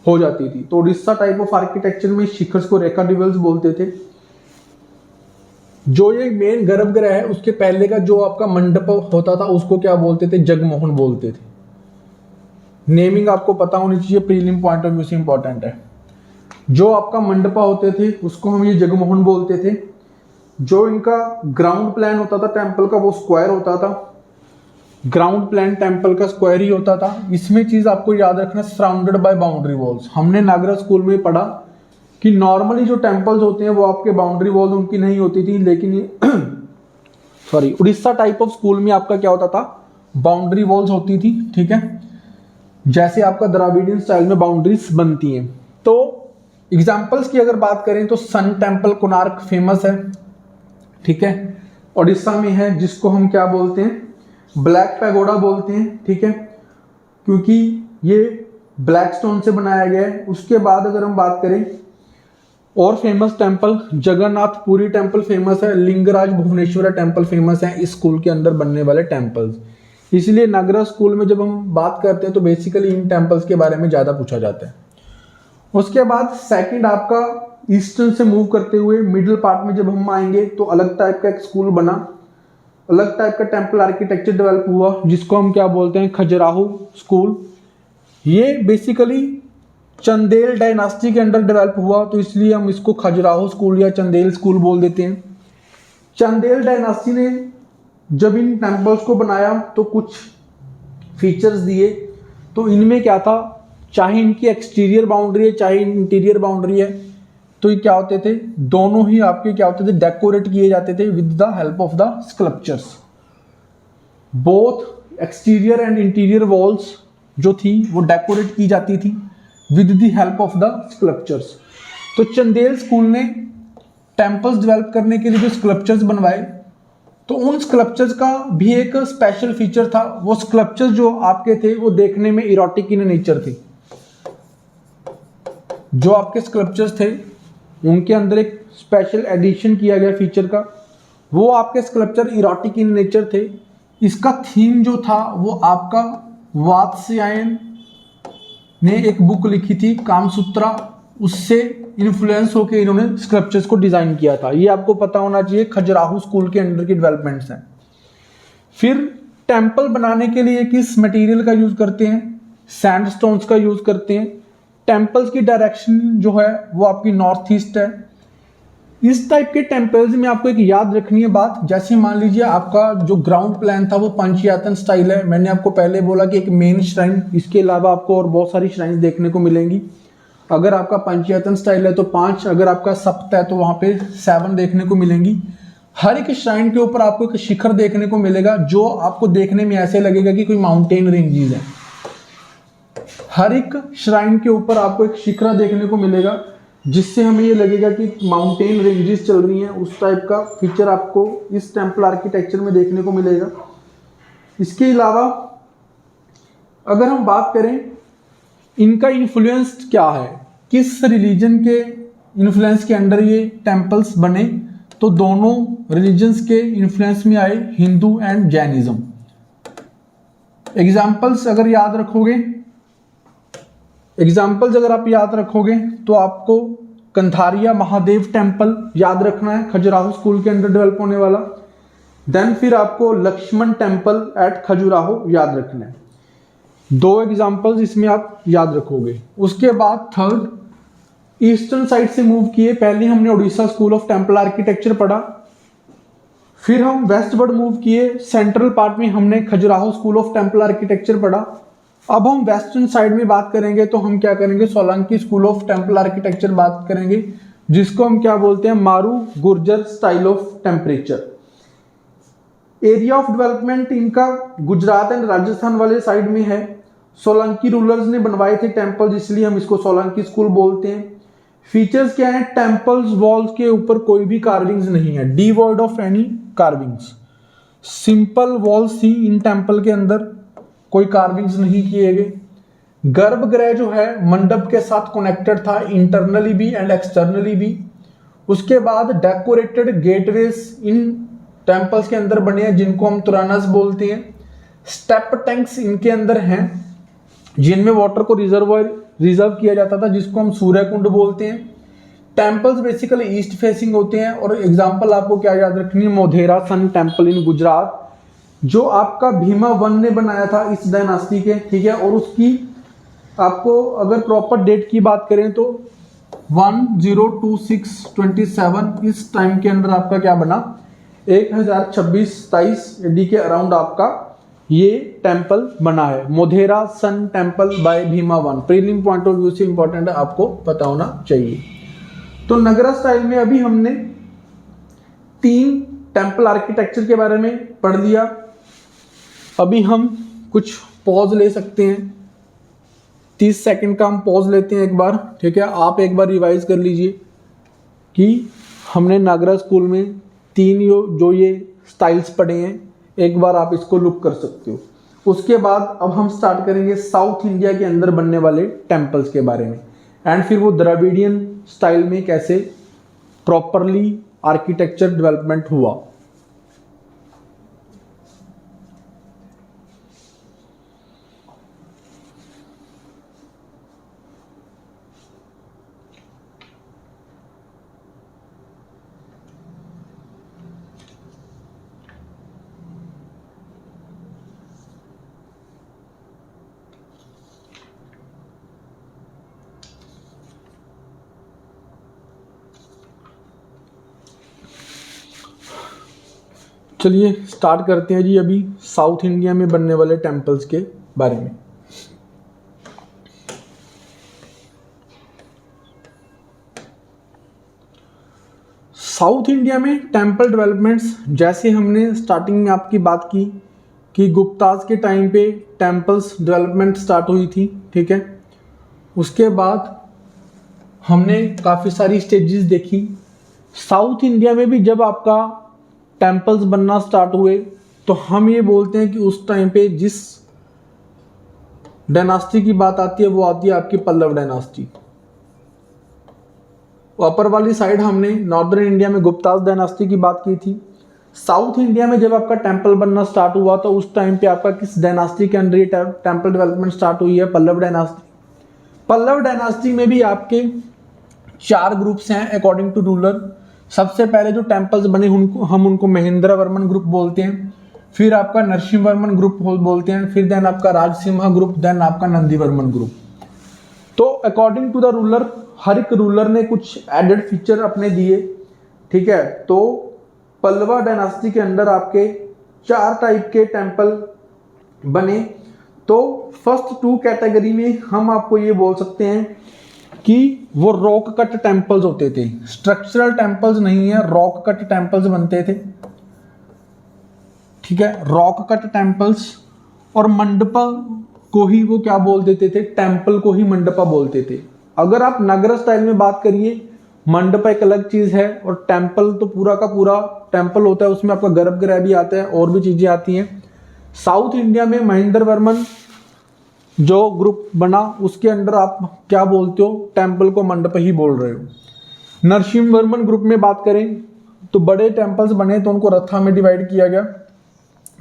हो जाती थी। तो ओडिशा टाइप ऑफ आर्किटेक्चर में शिखर्स को रेखा ड्यूवल्स बोलते थे। जो ये मेन गर्भगृह है उसके पहले का जो आपका मंडप होता था उसको क्या बोलते थे, जगमोहन बोलते थे। नेमिंग आपको पता होनी चाहिए, प्रीलिम पॉइंट ऑफ व्यू से इंपॉर्टेंट है। जो आपका मंडपा होते थे उसको हम ये जगमोहन बोलते थे। जो इनका ग्राउंड प्लान होता था टेम्पल का वो स्क्वायर होता था। ग्राउंड प्लान टेम्पल का स्क्वायर ही होता था। इसमें चीज आपको याद रखना, सराउंडेड बाय बाउंड्री वॉल्स। हमने नागरा स्कूल में पढ़ा कि नॉर्मली जो टेम्पल्स होते हैं वो आपके बाउंड्री वॉल्स उनकी नहीं होती थी, लेकिन sorry Orissa type of school में आपका क्या होता था, बाउंड्री वॉल्स होती थी। ठीक है, जैसे आपका द्राविडियन स्टाइल में बाउंड्रीज बनती हैं। तो एग्जाम्पल्स की अगर बात करें तो सन टेम्पल कोणार्क फेमस है। ठीक है, ओडिशा में है, जिसको हम क्या बोलते हैं, ब्लैक पैगोडा बोलते हैं। ठीक है, क्योंकि ये ब्लैक स्टोन से बनाया गया है। उसके बाद अगर हम बात करें और famous temple, Jagannath Puri temple famous है, लिंगराज भुवनेश्वर टेम्पल फेमस है इस स्कूल के अंदर बनने वाले टेम्पल्स। इसलिए नागरा स्कूल में जब हम बात करते हैं तो बेसिकली इन टेम्पल्स के बारे में ज्यादा पूछा जाता है। उसके बाद सेकंड आपका ईस्टर्न से मूव करते हुए मिडिल पार्ट में जब हम आएंगे तो अलग टाइप का एक स्कूल बना, अलग टाइप का टेम्पल आर्किटेक्चर डेवलप हुआ, जिसको हम क्या बोलते हैं, खजुराहो स्कूल। ये बेसिकली चंदेल डायनास्टी के अंडर डेवलप हुआ, तो इसलिए हम इसको खजुराहो स्कूल या चंदेल स्कूल बोल देते हैं। चंदेल डायनास्टी ने जब इन टेम्पल्स को बनाया तो कुछ फीचर्स दिए। तो इनमें क्या था, चाहे इनकी एक्सटीरियर बाउंड्री है चाहे इंटीरियर बाउंड्री है, तो ये क्या होते थे, दोनों ही आपके क्या होते थे, डेकोरेट किए जाते थे with the help of the sculptures. Both exterior and interior walls जो थी वो डेकोरेट की जाती थी with the help of the sculptures. तो चंदेल स्कूल ने टेम्पल्स डेवलप करने के लिए जो स्कल्पचर्स बनवाए, तो उन स्कल्पचर्स का भी एक स्पेशल फीचर था। वो स्कल्पचर्स जो आपके थे वो देखने में इरोटिक इन नेचर थे। जो आपके स्कल्पचर्स थे उनके अंदर एक स्पेशल एडिशन किया गया फीचर का, वो आपके स्कल्पचर इरोटिक इन नेचर थे। इसका थीम जो था वो आपका वात्स्यायन ने एक बुक लिखी थी कामसूत्रा, उससे इन्फ्लुएंस होकर इन्होंने स्कल्पचर्स को डिजाइन किया था। ये आपको पता होना चाहिए, खजुराहो स्कूल के अंडर की डेवलपमेंट्स हैं। फिर टेम्पल बनाने के लिए किस मटेरियल का यूज करते हैं, सैंडस्टोन्स का यूज करते हैं। टेम्पल्स की डायरेक्शन जो है वो आपकी नॉर्थ ईस्ट है। इस टाइप के टेम्पल्स में आपको एक याद रखनी है बात, जैसे मान लीजिए आपका जो ग्राउंड प्लान था वो पंचयातन स्टाइल है। मैंने आपको पहले बोला कि एक मेन श्राइन, इसके अलावा आपको और बहुत सारी श्राइन्स देखने को मिलेंगी। अगर आपका पंचयातन स्टाइल है तो 5, अगर आपका सप्त है तो वहां पे 7 देखने को मिलेंगी। हर एक श्राइन के ऊपर आपको एक शिखर देखने को मिलेगा जो आपको देखने में ऐसे लगेगा कि कोई माउंटेन रेंजेस है। हर एक श्राइन के ऊपर आपको एक शिखरा देखने को मिलेगा जिससे हमें ये लगेगा कि माउंटेन रेंजेस चल रही हैं। उस टाइप का फीचर आपको इस टेम्पल आर्किटेक्चर में देखने को मिलेगा। इसके अलावा अगर हम बात करें इनका इन्फ्लुएंस क्या है, किस रिलीजन के इन्फ्लुएंस के अंडर ये टेम्पल्स बने, तो दोनों रिलीजन्स के इन्फ्लुएंस में आए, हिंदू एंड जैनिज्म। एग्जाम्पल्स अगर आप याद रखोगे तो आपको कंधारिया महादेव टेम्पल याद रखना है, खजुराहो स्कूल के अंदर डेवलप होने वाला। देन फिर आपको लक्ष्मण टेम्पल एट खजुराहो याद रखना है। 2 एग्जाम्पल्स इसमें आप याद रखोगे। उसके बाद थर्ड, ईस्टर्न साइड से मूव किए। पहले हमने Orissa school of temple architecture पढ़ा, फिर हम वेस्टवर्ड मूव किए। सेंट्रल पार्ट में हमने Khajuraho school of temple architecture पढ़ा। अब हम वेस्टर्न साइड में बात करेंगे तो हम क्या करेंगे, Solanki school of temple architecture बात करेंगे, जिसको हम क्या बोलते हैं, मारू Gurjar style of temperature. Area of development इनका गुजरात एंड राजस्थान वाले साइड में है। सोलंकी रूलर्स ने बनवाए थे टेम्पल्स, इसलिए हम इसको सोलंकी स्कूल बोलते हैं। फीचर्स क्या है, टेम्पल्स वॉल्स के ऊपर कोई भी कार्विंग्स नहीं है, devoid of any carvings. Simple walls थी इन टेम्पल के अंदर, कोई कार्विंग्स नहीं किए गए। गर्भगृह जो है मंडप के साथ कनेक्टेड था, इंटरनली भी एंड एक्सटर्नली भी। उसके बाद डेकोरेटेड गेटवेज इन टेम्पल्स के अंदर बने हैं, जिनको हम तुरानस बोलते हैं। स्टेप टैंक्स इनके अंदर हैं, जिनमें वाटर को रिजर्व किया जाता था, जिसको हम सूर्य कुंड बोलते हैं। टेम्पल्स बेसिकली ईस्ट फेसिंग होते हैं। और एग्जांपल आपको क्या याद रखनी है, Modhera sun temple in Gujarat, जो आपका भीमा वन ने बनाया था इस डायनास्टी के, ठीक है। और उसकी आपको अगर प्रॉपर डेट की बात करें तो 1026-27 इस टाइम के अंदर आपका क्या बना, 1026-27 एडी के अराउंड आपका ये टेम्पल बना है, Modhera sun temple by Bhima one. Prelim point of view से इंपॉर्टेंट है, आपको पता होना चाहिए। तो नगरा स्टाइल में अभी हमने 3 टेम्पल आर्किटेक्चर के बारे में पढ़ लिया। अभी हम कुछ पॉज ले सकते हैं, 30 सेकंड का हम पॉज लेते हैं एक बार, ठीक है। आप एक बार रिवाइज कर लीजिए कि हमने नागरा स्कूल में 3 जो ये स्टाइल्स पढ़े हैं, एक बार आप इसको लुक कर सकते हो। उसके बाद अब हम स्टार्ट करेंगे साउथ इंडिया के अंदर बनने वाले टेम्पल्स के बारे में, एंड फिर वो द्रविडियन स्टाइल में कैसे प्रॉपरली आर्किटेक्चर डेवलपमेंट हुआ। चलिए स्टार्ट करते हैं जी अभी साउथ इंडिया में बनने वाले टेम्पल्स के बारे में। साउथ इंडिया में टेम्पल डेवलपमेंट्स, जैसे हमने स्टार्टिंग में आपकी बात की कि गुप्ताज के टाइम पे टेम्पल्स डेवलपमेंट स्टार्ट हुई थी, ठीक है। उसके बाद हमने काफ़ी सारी स्टेजेस देखी। साउथ इंडिया में भी जब आपका टेम्पल्स बनना स्टार्ट हुए तो हम ये बोलते हैं कि उस टाइम पे जिस डायनास्टी की बात आती है वो आती है आपकी पल्लव डायनास्टी। अपर वाली साइड हमने नॉर्दर्न इंडिया में गुप्ताज डायनास्टी की बात की थी। साउथ इंडिया में जब आपका टेम्पल बनना स्टार्ट हुआ तो उस टाइम पे आपका किस डायनास्टी के अंदर टेम्पल डेवलपमेंट स्टार्ट हुई है, पल्लव डायनास्टी। पल्लव डायनास्टी में भी आपके 4 ग्रुप्स हैं अकॉर्डिंग टू रूलर। सबसे पहले जो टेम्पल्स बने हम उनको महेंद्र वर्मन ग्रुप बोलते हैं, फिर आपका नरसिंह वर्मन ग्रुप बोलते हैं, फिर देन आपका राजसिम्हा ग्रुप, देन आपका नंदी वर्मन ग्रुप। तो अकॉर्डिंग टू द रूलर, हर एक रूलर ने कुछ एडेड फीचर अपने दिए, ठीक है। तो पल्लवा डायनास्टी के अंदर आपके 4 टाइप के टेम्पल बने। तो फर्स्ट 2 कैटेगरी में हम आपको ये बोल सकते हैं कि वो रॉक कट टेम्पल्स होते थे, स्ट्रक्चरल टेम्पल्स नहीं है, रॉक कट टेम्पल्स बनते थे, ठीक है। रॉक कट टेम्पल्स और मंडपा को ही वो क्या बोल देते थे, टेम्पल को ही मंडपा बोलते थे। अगर आप नगर स्टाइल में बात करिए, मंडपा एक अलग चीज है और टेम्पल तो पूरा का पूरा टेम्पल होता है, उसमें आपका गर्भगृह भी आता है और भी चीजें आती हैं। साउथ इंडिया में महेंद्र वर्मन जो ग्रुप बना उसके अंदर आप क्या बोलते हो, टेम्पल को मंडप ही बोल रहे हो। नरसिंह वर्मन ग्रुप में बात करें तो बड़े टेम्पल्स बने तो उनको रथा में डिवाइड किया गया।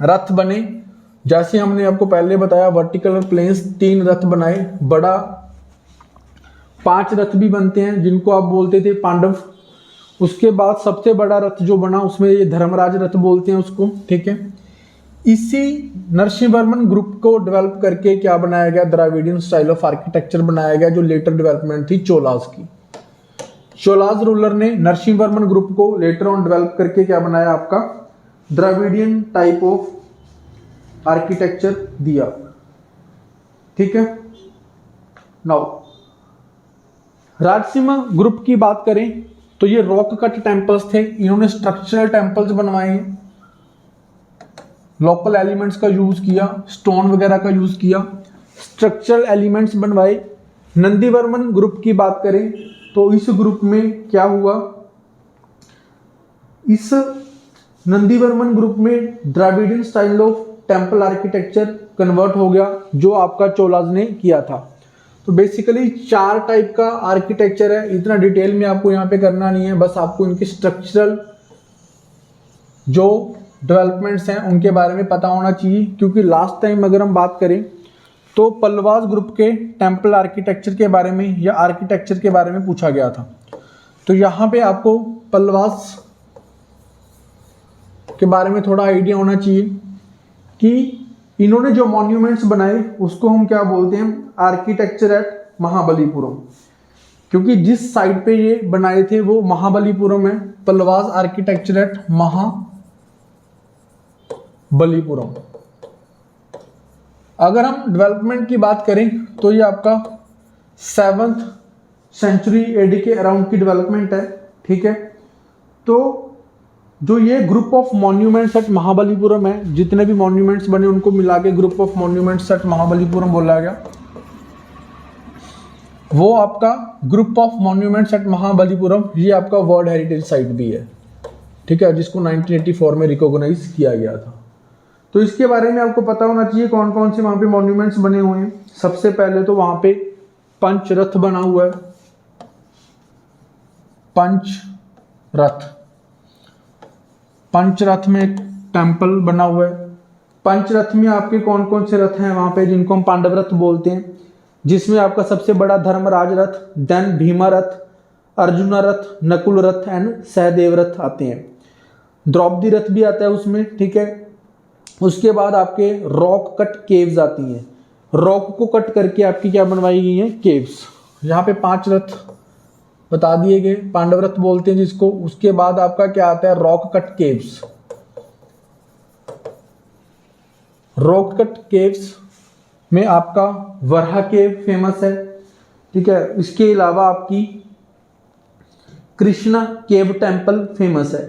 रथ बने, जैसे हमने आपको पहले बताया वर्टिकल और प्लेन्स, 3 रथ बनाए, बड़ा 5 रथ भी बनते हैं जिनको आप बोलते थे पांडव। उसके बाद सबसे बड़ा रथ जो बना उसमें ये धर्मराज रथ बोलते हैं उसको, ठीक है। इसी नरसिंहवर्मन ग्रुप को डेवलप करके क्या बनाया गया, द्राविडियन स्टाइल ऑफ आर्किटेक्चर बनाया गया, जो लेटर डेवलपमेंट थी चोलास की। चोलास रूलर ने नरसिंहवर्मन ग्रुप को लेटर ऑन डेवलप करके क्या बनाया, आपका द्राविडियन टाइप ऑफ आर्किटेक्चर दिया, ठीक है। नाउ राजसिम्हा ग्रुप की बात करें तो ये रॉक कट टेम्पल्स थे, इन्होंने स्ट्रक्चरल टेम्पल्स बनवाए, लोकल एलिमेंट्स का यूज किया, स्टोन वगैरह का यूज किया, स्ट्रक्चरल एलिमेंट्स बनवाए। नंदीवर्मन ग्रुप की बात करें तो इस ग्रुप में क्या हुआ, इस नंदीवर्मन ग्रुप में Dravidian style of temple architecture convert हो गया, जो आपका चोलास ने किया था। तो बेसिकली 4 टाइप का आर्किटेक्चर है, इतना डिटेल में आपको यहाँ पे करना नहीं है, बस आपको इनके स्ट्रक्चरल जो डेवलपमेंट्स हैं उनके बारे में पता होना चाहिए। क्योंकि लास्ट टाइम अगर हम बात करें तो पल्लवास ग्रुप के टेम्पल आर्किटेक्चर के बारे में या आर्किटेक्चर के बारे में पूछा गया था। तो यहाँ पे आपको पल्लवास के बारे में थोड़ा आइडिया होना चाहिए कि इन्होंने जो मॉन्यूमेंट्स बनाए उसको हम क्या बोलते हैं, आर्किटेक्चर एट महाबलीपुरम। क्योंकि जिस साइड पे ये बनाए थे वो महाबलीपुरम है, पल्लवास आर्किटेक्चर एट महाबलीपुरम। अगर हम डेवलपमेंट की बात करें तो ये आपका 7th सेंचुरी एडी के अराउंड की डेवलपमेंट है, ठीक है। तो जो ये group of monuments at Mahabalipuram है, जितने भी मॉन्यूमेंट्स बने उनको मिला के group of monuments at Mahabalipuram बोला गया। वो आपका group of monuments at Mahabalipuram ये आपका वर्ल्ड हेरिटेज साइट भी है, ठीक है, जिसको 1984 में रिकॉग्नाइज किया गया था। तो इसके बारे में आपको पता होना चाहिए कौन कौन से वहां पे मॉन्यूमेंट्स बने हुए हैं। सबसे पहले तो वहां पे पंचरथ बना हुआ है, पंचरथ में एक टेम्पल बना हुआ है। पंचरथ में आपके कौन कौन से रथ हैं वहां पे, जिनको हम पांडव रथ बोलते हैं, जिसमें आपका सबसे बड़ा धर्मराज रथ, then Bhima Rath, arjuna Rath, Nakul Rath and Sahdev रथ आते हैं। द्रौपदी रथ भी आता है उसमें, ठीक है। उसके बाद आपके रॉक कट केव्स आती हैं, रॉक को कट करके आपकी क्या बनवाई गई हैं, केव्स। यहाँ पे 5 रथ बता दिए गए, पांडव रथ बोलते हैं जिसको। उसके बाद आपका क्या आता है, rock cut caves. Rock cut caves में आपका वरहा केव फेमस है, ठीक है। इसके अलावा आपकी कृष्णा केव टेम्पल फेमस है।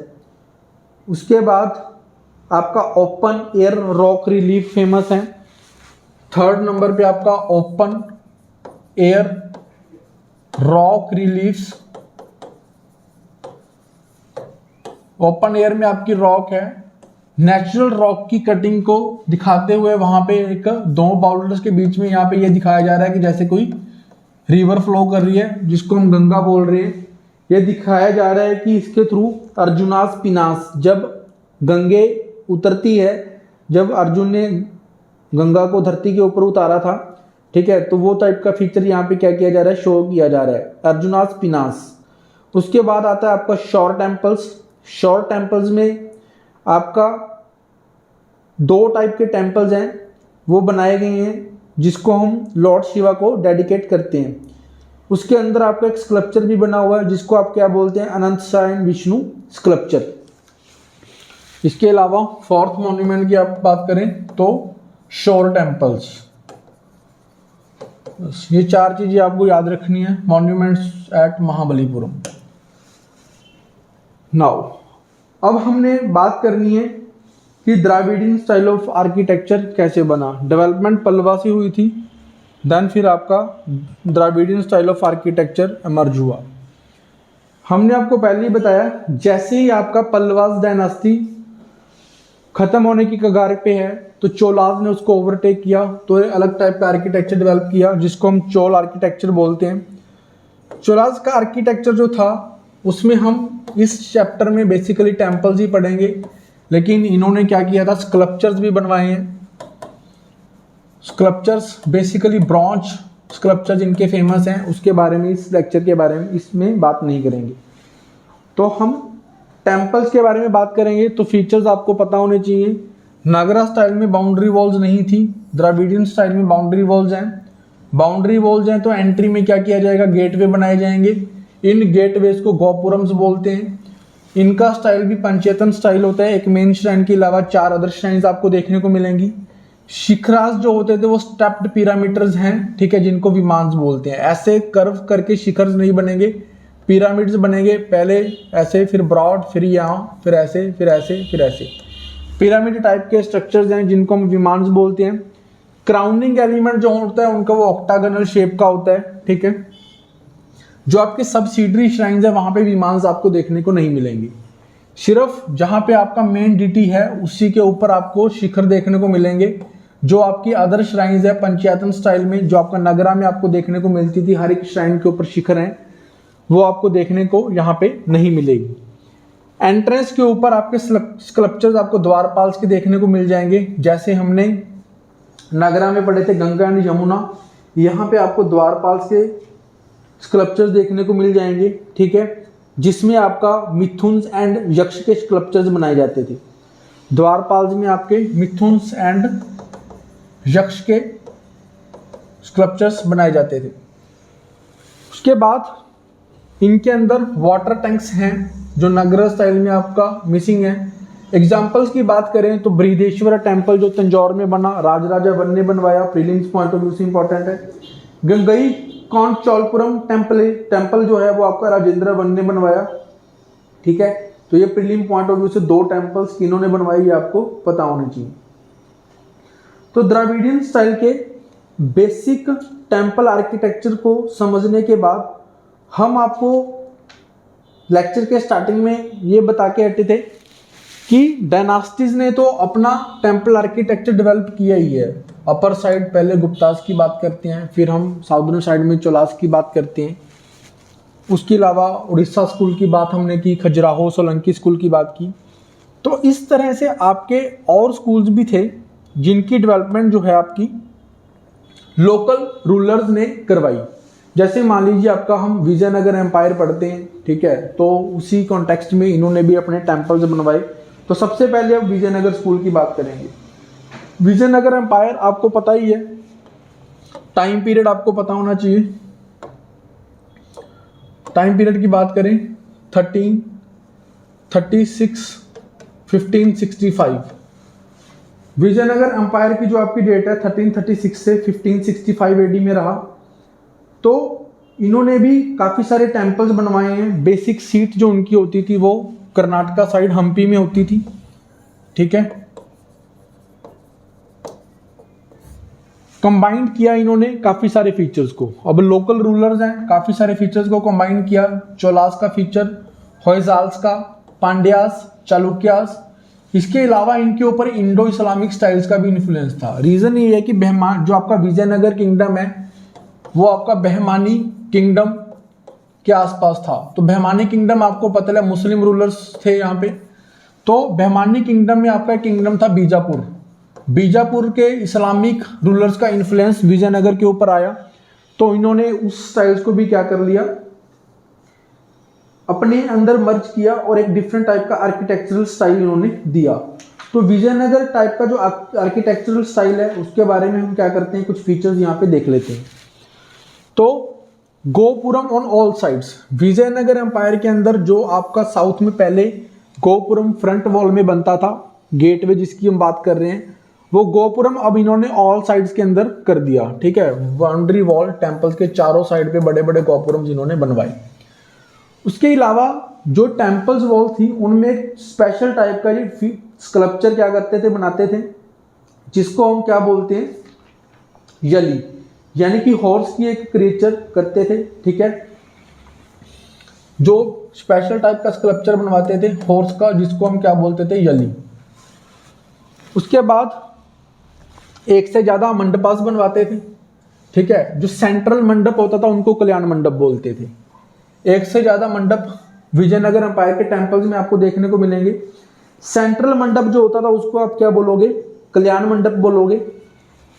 उसके बाद आपका open air rock relief famous है। 3rd नंबर पे आपका open air rock reliefs. Open air में आपकी रॉक है, नेचुरल रॉक की कटिंग को दिखाते हुए वहां पे एक 2 बाउल्डर्स के बीच में यहाँ पे ये दिखाया जा रहा है कि जैसे कोई रिवर फ्लो कर रही है, जिसको हम गंगा बोल रहे हैं। ये दिखाया जा रहा है कि इसके थ्रू अर्जुनास पिनास, जब गंगे उतरती है, जब अर्जुन ने गंगा को धरती के ऊपर उतारा था, ठीक है, तो वो टाइप का फीचर यहाँ पे क्या किया जा रहा है, शो किया जा रहा है, अर्जुनास पिनास। उसके बाद आता है आपका शोर टेम्पल्स। शोर टेम्पल्स में आपका 2 टाइप के टेम्पल्स हैं, वो बनाए गए हैं, जिसको हम लॉर्ड शिवा को डेडिकेट करते हैं। उसके अंदर आपका एक स्कल्पचर भी बना हुआ है, जिसको आप क्या बोलते हैं, अनंत सायन विष्णु स्कल्पचर। इसके अलावा 4th मॉन्यूमेंट की आप बात करें तो शोर टेम्पल्स। ये 4 चीजें आपको याद रखनी है, मॉन्यूमेंट्स एट महाबलीपुरम। नाउ अब हमने बात करनी है कि द्राविडियन स्टाइल ऑफ आर्किटेक्चर कैसे बना। डेवलपमेंट पल्लवा से हुई थी, देन फिर आपका Dravidian style of architecture emerge हुआ। हमने आपको पहले ही बताया, जैसे ही आपका पल्लवास डायनास्टी खत्म होने की कगार पे है तो चोलास ने उसको ओवरटेक किया, तो एक अलग टाइप का आर्किटेक्चर डेवलप किया, जिसको हम चोल आर्किटेक्चर बोलते हैं। चोलास का आर्किटेक्चर जो था उसमें हम इस चैप्टर में बेसिकली टेम्पल्स ही पढ़ेंगे, लेकिन इन्होंने क्या किया था, स्कल्पचर्स भी बनवाए हैं। स्कल्पचर्स बेसिकली ब्रॉन्ज स्कल्पचर इनके फेमस हैं उसके बारे में इस लेक्चर के बारे में इसमें बात नहीं करेंगे। तो हम टेम्पल्स के बारे में बात करेंगे। तो फीचर्स आपको पता होने चाहिए। नागरा स्टाइल में बाउंड्री वॉल्स नहीं थी, द्रविडियन स्टाइल में बाउंड्री वॉल्स हैं। बाउंड्री वॉल्स हैं तो एंट्री में क्या किया जाएगा, गेटवे बनाए जाएंगे। इन गेटवेज को गोपुरम्स बोलते हैं। इनका स्टाइल भी पंचेतन स्टाइल होता है। एक मेन श्राइन के अलावा 4 अदर श्राइन्स आपको देखने को मिलेंगी। शिखरास जो होते थे वो स्टेप्ड पिरामिड्स हैं, ठीक है, जिनको विमांस बोलते हैं। ऐसे कर्व करके शिखर नहीं बनेंगे, पिरामिड्स बनेंगे। पहले ऐसे, फिर ब्रॉड, फिर यहाँ, फिर ऐसे, फिर ऐसे, फिर ऐसे। पिरामिड टाइप के स्ट्रक्चर्स हैं जिनको हम विमांस बोलते हैं। क्राउनिंग एलिमेंट जो होता है उनका वो ऑक्टागोनल शेप का होता है, ठीक है। जो आपके सब्सिडरी श्राइन्स है वहां पे विमांस आपको देखने को नहीं मिलेंगे। सिर्फ जहां पे आपका मेन डीटी है उसी के ऊपर आपको शिखर देखने को मिलेंगे। जो आपकी अदर श्राइन्स है पंचायतन स्टाइल में, जो आपका नगरा में आपको देखने को मिलती थी, हर एक श्राइन के ऊपर शिखर हैं, वो आपको देखने को यहाँ पे नहीं मिलेगी। एंट्रेंस के ऊपर आपके स्कल्पचर्स आपको द्वारपाल के देखने को मिल जाएंगे। जैसे हमने नगरा में पढ़े थे गंगा एंड यमुना, यहाँ पे आपको द्वारपाल के स्कल्पचर्स देखने को मिल जाएंगे, ठीक है, जिसमें आपका मिथुन एंड यक्ष के स्कल्पचर्स बनाए जाते थे। द्वारपाल में आपके मिथुन एंड यक्ष के स्कल्पचर्स बनाए जाते थे। उसके बाद इनके अंदर वाटर टैंक्स हैं जो नगरा स्टाइल में आपका मिसिंग है। एग्जाम्पल्स की बात करें तो बृहदेश्वर टेम्पल जो तंजौर में बना, राजराजा वन ने बनवाया, प्रीलिम्स पॉइंट ऑफ व्यू से इंपॉर्टेंट है। गंगई कौंड चौलपुरम टेम्पल जो है वो आपका राजेंद्र वन ने बनवाया, ठीक है। तो ये प्रीलिम पॉइंट ऑफ व्यू से 2 टेम्पल्स किन्होंने बनवाई ये आपको पता होना चाहिए। तो द्रविडियन स्टाइल के बेसिक टेम्पल आर्किटेक्चर को समझने के बाद हम आपको लेक्चर के स्टार्टिंग में ये बता के हटे थे कि डायनास्टीज ने तो अपना टेम्पल आर्किटेक्चर डेवलप किया ही है। अपर साइड पहले गुप्तास की बात करते हैं, फिर हम साउदर्न साइड में चोलास की बात करते हैं। उसके अलावा उड़ीसा स्कूल की बात हमने की, खजुराहो सोलंकी स्कूल की बात की। तो इस तरह से आपके और स्कूल्स भी थे जिनकी डेवलपमेंट जो है आपकी लोकल रूलर्स ने करवाई। जैसे मान लीजिए आपका हम विजयनगर एम्पायर पढ़ते हैं, ठीक है, तो उसी कॉन्टेक्स्ट में इन्होंने भी अपने टेम्पल्स बनवाए। तो सबसे पहले अब विजयनगर स्कूल की बात करेंगे। विजयनगर एम्पायर आपको पता ही है, टाइम पीरियड आपको पता होना चाहिए। टाइम पीरियड की बात करें 1336 1565। विजयनगर एम्पायर की जो आपकी डेट है 1336 से 1565 एडी में रहा। तो इन्होंने भी काफी सारे टेम्पल्स बनवाए हैं। बेसिक सीट जो उनकी होती थी वो कर्नाटका साइड हम्पी में होती थी, ठीक है। कंबाइंड किया इन्होंने काफी सारे फीचर्स को। अब लोकल रूलर्स हैं, काफी सारे फीचर्स को कंबाइन किया। चोलास का फीचर, होयसाल्स का, पांड्यास, चालुक्यास। इसके अलावा इनके ऊपर इंडो इस्लामिक स्टाइल्स का भी इन्फ्लुएंस था। रीजन ये है कि जो आपका विजयनगर किंगडम है वो आपका बहमानी किंगडम के आसपास था। तो बहमानी किंगडम आपको पता है मुस्लिम रूलर्स थे यहाँ पे। तो बहमानी किंगडम में आपका किंगडम था बीजापुर। बीजापुर के इस्लामिक रूलर्स का इन्फ्लुएंस विजयनगर के ऊपर आया। तो इन्होंने उस स्टाइल्स को भी क्या कर लिया, अपने अंदर मर्ज किया और एक डिफरेंट टाइप का आर्किटेक्चरल स्टाइल इन्होंने दिया। तो विजयनगर टाइप का जो आर्किटेक्चरल स्टाइल है उसके बारे में हम क्या करते हैं, कुछ फीचर्स यहाँ पे देख लेते हैं। तो gopuram on all sides. Vijayanagar empire के अंदर जो आपका साउथ में पहले गोपुरम फ्रंट वॉल में बनता था, गेटवे जिसकी हम बात कर रहे हैं, वो गोपुरम अब इन्होंने ऑल साइड्स के अंदर कर दिया, ठीक है। बाउंड्री वॉल टेम्पल्स के चारों साइड पे बड़े बड़े गोपुरम इन्होंने बनवाए। उसके अलावा जो टेम्पल्स वॉल थी उनमें एक स्पेशल टाइप का ये स्कल्पचर क्या करते थे, बनाते थे, जिसको हम क्या बोलते हैं, यली, यानी कि हॉर्स की एक क्रिएचर करते थे, ठीक है। जो स्पेशल टाइप का स्कल्पचर बनवाते थे हॉर्स का, जिसको हम क्या बोलते थे, यली। उसके बाद एक से ज्यादा मंडपास बनवाते थे, ठीक है। जो सेंट्रल मंडप होता था उनको कल्याण मंडप बोलते थे। एक से ज्यादा मंडप विजयनगर एम्पायर के टेम्पल्स में आपको देखने को मिलेंगे। सेंट्रल मंडप जो होता था उसको आप क्या बोलोगे, कल्याण मंडप बोलोगे।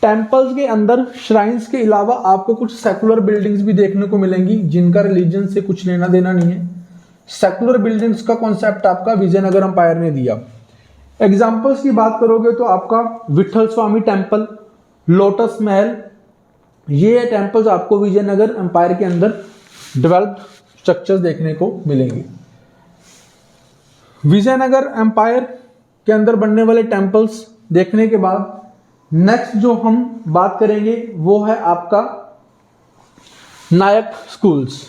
टेम्पल्स के अंदर श्राइन्स के अलावा आपको कुछ सेकुलर बिल्डिंग्स भी देखने को मिलेंगी जिनका रिलीजन से कुछ लेना देना नहीं है। सेकुलर बिल्डिंग्स का कॉन्सेप्ट आपका विजयनगर एम्पायर ने दिया। एग्जाम्पल्स की बात करोगे तो आपका विठल स्वामी टेम्पल, लोटस महल, ये टेम्पल्स आपको विजयनगर एम्पायर के अंदर डेवलप्ड स्ट्रक्चर्स देखने को मिलेंगे। विजयनगर एम्पायर के अंदर बनने वाले टेम्पल्स देखने के बाद नेक्स्ट जो हम बात करेंगे वो है आपका नायक स्कूल्स।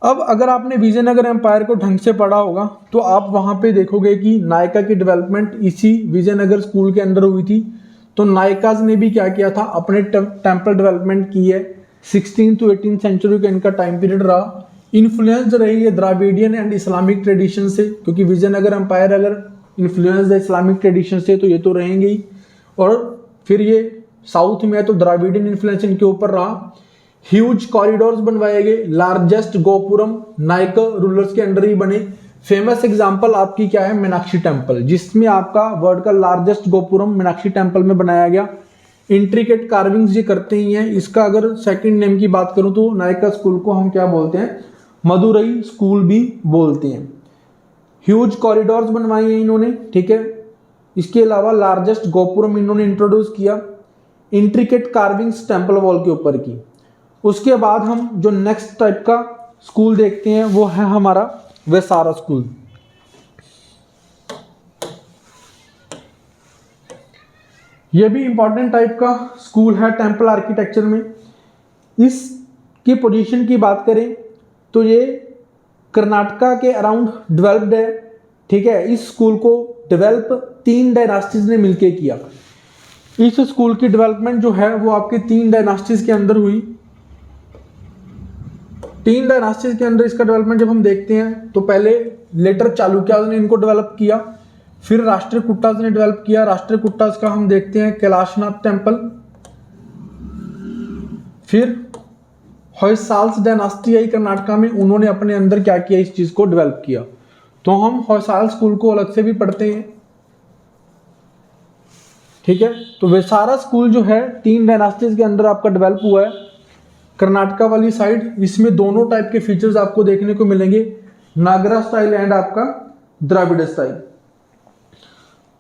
अब अगर आपने विजयनगर एम्पायर को ढंग से पढ़ा होगा तो आप वहां पे देखोगे कि नायका की डेवलपमेंट इसी विजयनगर स्कूल के अंदर हुई थी। तो नायकाज ने भी क्या किया था, अपने टेम्पल डेवलपमेंट की है। 16 to 18 सेंचुरी का इनका टाइम पीरियड रहा। इन्फ्लुएंस्ड रही है द्राविडियन एंड इस्लामिक ट्रेडिशन से, क्योंकि विजयनगर एम्पायर अगर इन्फ्लुएंस्ड है इस्लामिक ट्रेडिशन से तो ये तो रहेंगे ही। और फिर ये साउथ में है तो द्राविडियन इन्फ्लुएंस इनके ऊपर रहा। ह्यूज कॉरिडोर्स बनवाए गए, लार्जेस्ट गोपुरम नायका रूलर्स के अंडर ही बने। फेमस एग्जांपल आपकी क्या है, मीनाक्षी टेम्पल, जिसमें आपका वर्ल्ड का लार्जेस्ट गोपुरम मीनाक्षी टेम्पल में बनाया गया। इंट्रिकेट कार्विंग्स ये करते ही हैं। इसका अगर सेकंड नेम की बात करूं तो नायका स्कूल को हम क्या बोलते हैं, मदुरई स्कूल भी बोलते हैं। ह्यूज कॉरिडोर्स बनवाए हैं इन्होंने, ठीक है। इसके अलावा लार्जेस्ट गोपुरम इन्होंने इंट्रोड्यूस किया। इंट्रिकेट कार्विंग्स टेम्पल वॉल के ऊपर की। उसके बाद हम जो नेक्स्ट टाइप का स्कूल देखते हैं वो है हमारा वेसारा स्कूल। यह भी इंपॉर्टेंट टाइप का स्कूल है टेम्पल आर्किटेक्चर में। इसकी पोजीशन की बात करें तो ये कर्नाटका के अराउंड डेवलप्ड है, ठीक है। इस स्कूल को डेवलप 3 डायनास्टीज ने मिलकर किया। इस स्कूल की डेवलपमेंट जो है वो आपके 3 डायनास्टीज के अंदर हुई। 3 डायनास्टीज के अंदर इसका डेवलपमेंट जब हम देखते हैं तो पहले लेटर चालुक्याज ने इनको डेवलप किया, फिर राष्ट्रकूटाज ने डेवलप किया। राष्ट्रकूटाज का हम देखते हैं कैलाशनाथ टेम्पल। फिर होयसाल्स डायनास्टी आई कर्नाटका में, उन्होंने अपने अंदर क्या किया, इस चीज को डेवलप किया। तो हम होयसाल स्कूल को अलग से भी पढ़ते हैं, ठीक है। तो वेसारा स्कूल जो है 3 डायनास्टीज के अंदर आपका डेवलप हुआ है कर्नाटका वाली साइड। इसमें दोनों टाइप के फीचर्स आपको देखने को मिलेंगे, नागरा स्टाइल एंड आपका द्राविड़ स्टाइल।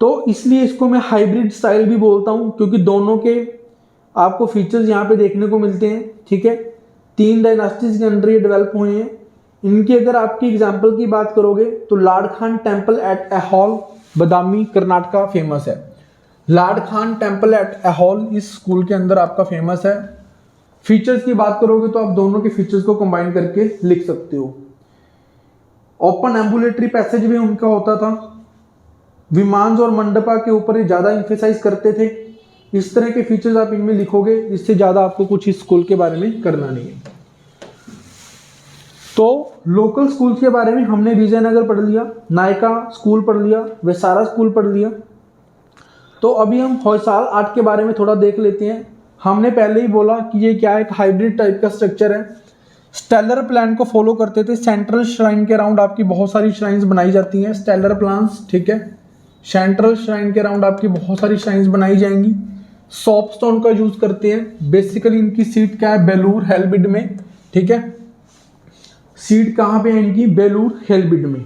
तो इसलिए इसको मैं हाइब्रिड स्टाइल भी बोलता हूं, क्योंकि दोनों के आपको फीचर्स यहां पे देखने को मिलते हैं, ठीक है। 3 डायनास्टीज के अंदर ये डेवलप हुए हैं। इनकी अगर आपकी एग्जाम्पल की बात करोगे तो Lad Khan temple at Aihole Badami Karnataka famous है। लाड खान टेम्पल एट एहॉल इस स्कूल के अंदर आपका फेमस है। फीचर्स की बात करोगे तो आप दोनों के फीचर्स को कंबाइन करके लिख सकते हो। ओपन एम्बुलेटरी पैसेज भी उनका होता था। विमान और मंडपा के ऊपर ज्यादा इंफेसाइज करते थे। इस तरह के फीचर्स आप इनमें लिखोगे, इससे ज्यादा आपको कुछ इस स्कूल के बारे में करना नहीं है। तो लोकल स्कूल के बारे में हमने विजयनगर पढ़ लिया, नायका स्कूल पढ़ लिया, वेसारा स्कूल पढ़ लिया। तो अभी हम होयसाल आर्ट के बारे में थोड़ा देख लेते हैं। हमने पहले ही बोला कि ये क्या है, एक हाइब्रिड टाइप का स्ट्रक्चर है। स्टेलर प्लान को फॉलो करते थे। सेंट्रल श्राइन के अराउंड आपकी बहुत सारी श्राइन्स बनाई जाती हैं, स्टेलर प्लान्स, ठीक है। सेंट्रल श्राइन के अराउंड आपकी बहुत सारी श्राइन्स बनाई जाएंगी। सॉपस्टोन का यूज करते हैं। बेसिकली इनकी सीट क्या है, बेलूर हेलबिड में, ठीक है। सीट कहाँ पे है इनकी, बेलूर हेलबिड में,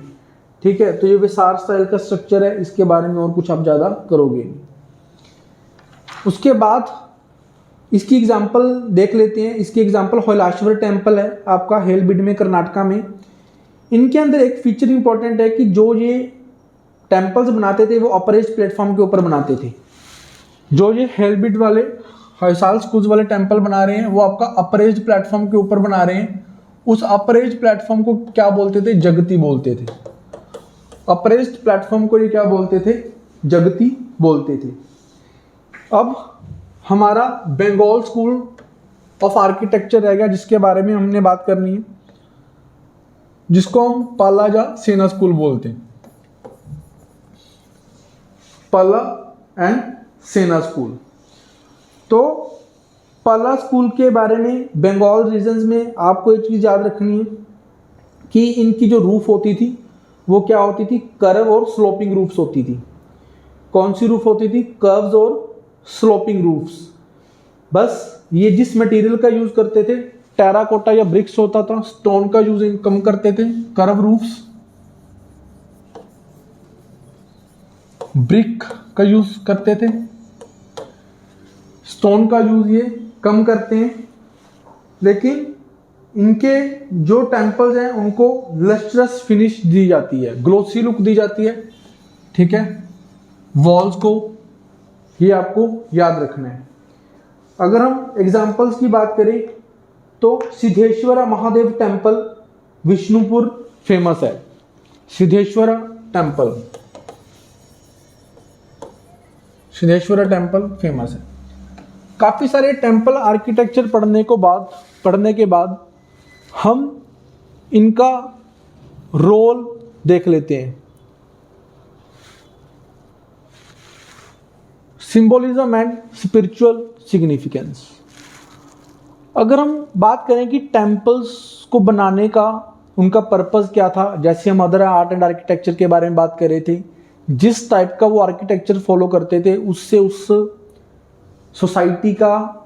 ठीक है। तो ये वेसार स्टाइल का स्ट्रक्चर है, इसके बारे में और कुछ आप ज्यादा करोगे। उसके बाद इसकी एग्जाम्पल देख लेते हैं। इसकी एग्जाम्पल होयलाश्वर टेम्पल है आपका हेलबिड में कर्नाटका में। इनके अंदर एक फीचर इंपॉर्टेंट है कि जो ये टेम्पल्स बनाते थे वो अपरेज्ड प्लेटफॉर्म के ऊपर बनाते थे। जो ये हेलबिड वाले होयसाल स्कूल्स वाले टेम्पल बना रहे हैं वो आपका अपरेज्ड प्लेटफॉर्म के ऊपर बना रहे हैं। उस अपरेज्ड प्लेटफॉर्म को क्या बोलते थे, जगती बोलते थे। अपरेज्ड प्लेटफॉर्म को ये क्या बोलते थे, जगती बोलते थे। अब हमारा बंगाल स्कूल ऑफ आर्किटेक्चर रहेगा जिसके बारे में हमने बात करनी है, जिसको हम पालाजा सेना स्कूल बोलते हैं। पाला एंड सेना स्कूल। तो पाला स्कूल के बारे में बंगाल रीजन्स में आपको एक चीज याद रखनी है कि इनकी जो रूफ होती थी वो क्या होती थी, कर्व और स्लोपिंग रूफ्स होती थी। कौन सी रूफ होती थी, कर्व्स और स्लोपिंग रूफ्स। बस ये जिस मटेरियल का यूज करते थे, टेराकोटा या ब्रिक्स होता था, स्टोन का यूज कम करते थे। कर्व रूफ्स, ब्रिक का यूज करते थे, स्टोन का यूज ये कम करते हैं। लेकिन इनके जो टेम्पल्स हैं उनको लस्ट्रस फिनिश दी जाती है, ग्लोसी लुक दी जाती है, ठीक है, वॉल्स को। ये आपको याद रखना है। अगर हम एग्जांपल्स की बात करें तो सिद्धेश्वरा महादेव टेम्पल विष्णुपुर फेमस है। Siddheshwara temple, Siddheshwara temple famous है। काफी सारे टेम्पल आर्किटेक्चर पढ़ने के बाद हम इनका रोल देख लेते हैं। Symbolism and spiritual significance. अगर हम बात करें कि टेम्पल्स को बनाने का उनका पर्पस क्या था, जैसे हम अदर आर्ट एंड आर्किटेक्चर के बारे में बात कर रहे थे, जिस टाइप का वो आर्किटेक्चर फॉलो करते थे उससे उस सोसाइटी का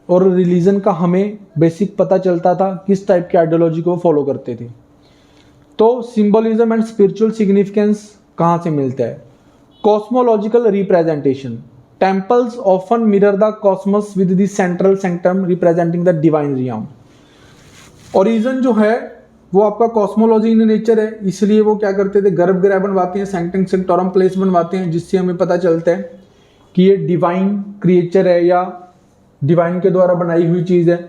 और रिलीजन का हमें बेसिक पता चलता था, किस टाइप की आइडियोलॉजी को फॉलो करते थे। तो सिंबोलिज्म एंड स्पिरिचुअल सिग्निफिकेंस कहाँ से मिलता है? Cosmological representation. Temples often mirror the cosmos with the central sanctum representing the divine रियम। Origin जो है वो आपका कॉस्मोलॉजी इन नेचर है, इसलिए वो क्या करते थे, गर्भगृह बनवाते हैं, सेंक्टम सेंक्टोरम प्लेस बनवाते हैं, जिससे हमें पता चलता है कि ये डिवाइन क्रिएचर है या डिवाइन के द्वारा बनाई हुई चीज है।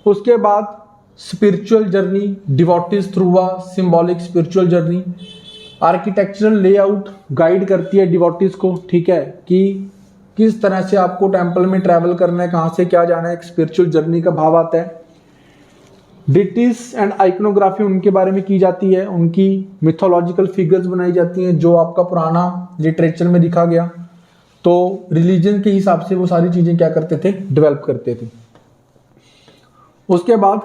उसके बाद spiritual journey, devotees through a symbolic spiritual journey. Architectural layout guide करती है डिवोटीज को, ठीक है, कि किस तरह से आपको टेम्पल में ट्रैवल करना है, कहाँ से क्या जाना है, एक स्पिरिचुअल जर्नी का भाव आता है। डिटीज एंड आइकोनोग्राफी उनके बारे में की जाती है, उनकी मिथोलॉजिकल फिगर्स बनाई जाती हैं जो आपका पुराना लिटरेचर में दिखा गया। तो रिलीजन के हिसाब से वो सारी चीजें क्या करते थे, डेवलप करते थे। उसके बाद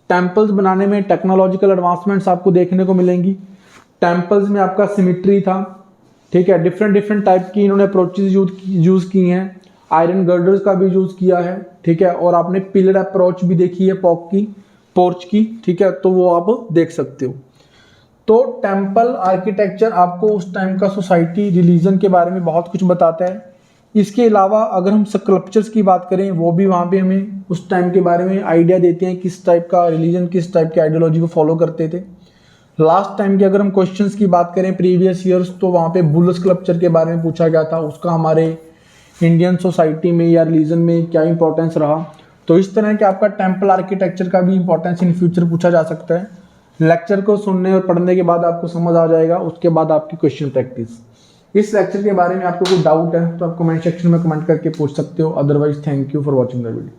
टेम्पल्स बनाने में टेक्नोलॉजिकल एडवांसमेंट्स आपको देखने को मिलेंगी। टेम्पल्स में आपका सिमिट्री था, ठीक है, डिफरेंट टाइप की इन्होंने अप्रोचेज यूज की हैं। आयरन गर्डर्स का भी यूज किया है, ठीक है, और आपने पिलर अप्रोच भी देखी है पोर्च की, ठीक है, तो वो आप देख सकते हो। तो टेम्पल आर्किटेक्चर आपको उस टाइम का सोसाइटी रिलीजन के बारे में बहुत कुछ बताता है। इसके अलावा अगर हम स्कल्पचर्स की बात करें, वो भी वहाँ पे हमें उस टाइम के बारे में आइडिया देते हैं, किस टाइप का रिलीजन, किस टाइप की आइडियोलॉजी को फॉलो करते थे। लास्ट टाइम की अगर हम क्वेश्चंस की बात करें प्रीवियस ईयर्स, तो वहाँ पे बुल स्कल्पचर के बारे में पूछा गया था, उसका हमारे इंडियन सोसाइटी में या रिलीजन में क्या इंपॉर्टेंस रहा। तो इस तरह के आपका टेम्पल आर्किटेक्चर का भी इंपॉर्टेंस इन फ्यूचर पूछा जा सकता है। लेक्चर को सुनने और पढ़ने के बाद आपको समझ आ जाएगा, उसके बाद आपकी क्वेश्चन प्रैक्टिस। इस लेक्चर के बारे में आपको कोई डाउट है तो आप कमेंट सेक्शन में कमेंट करके पूछ सकते हो। Otherwise thank you for watching the video.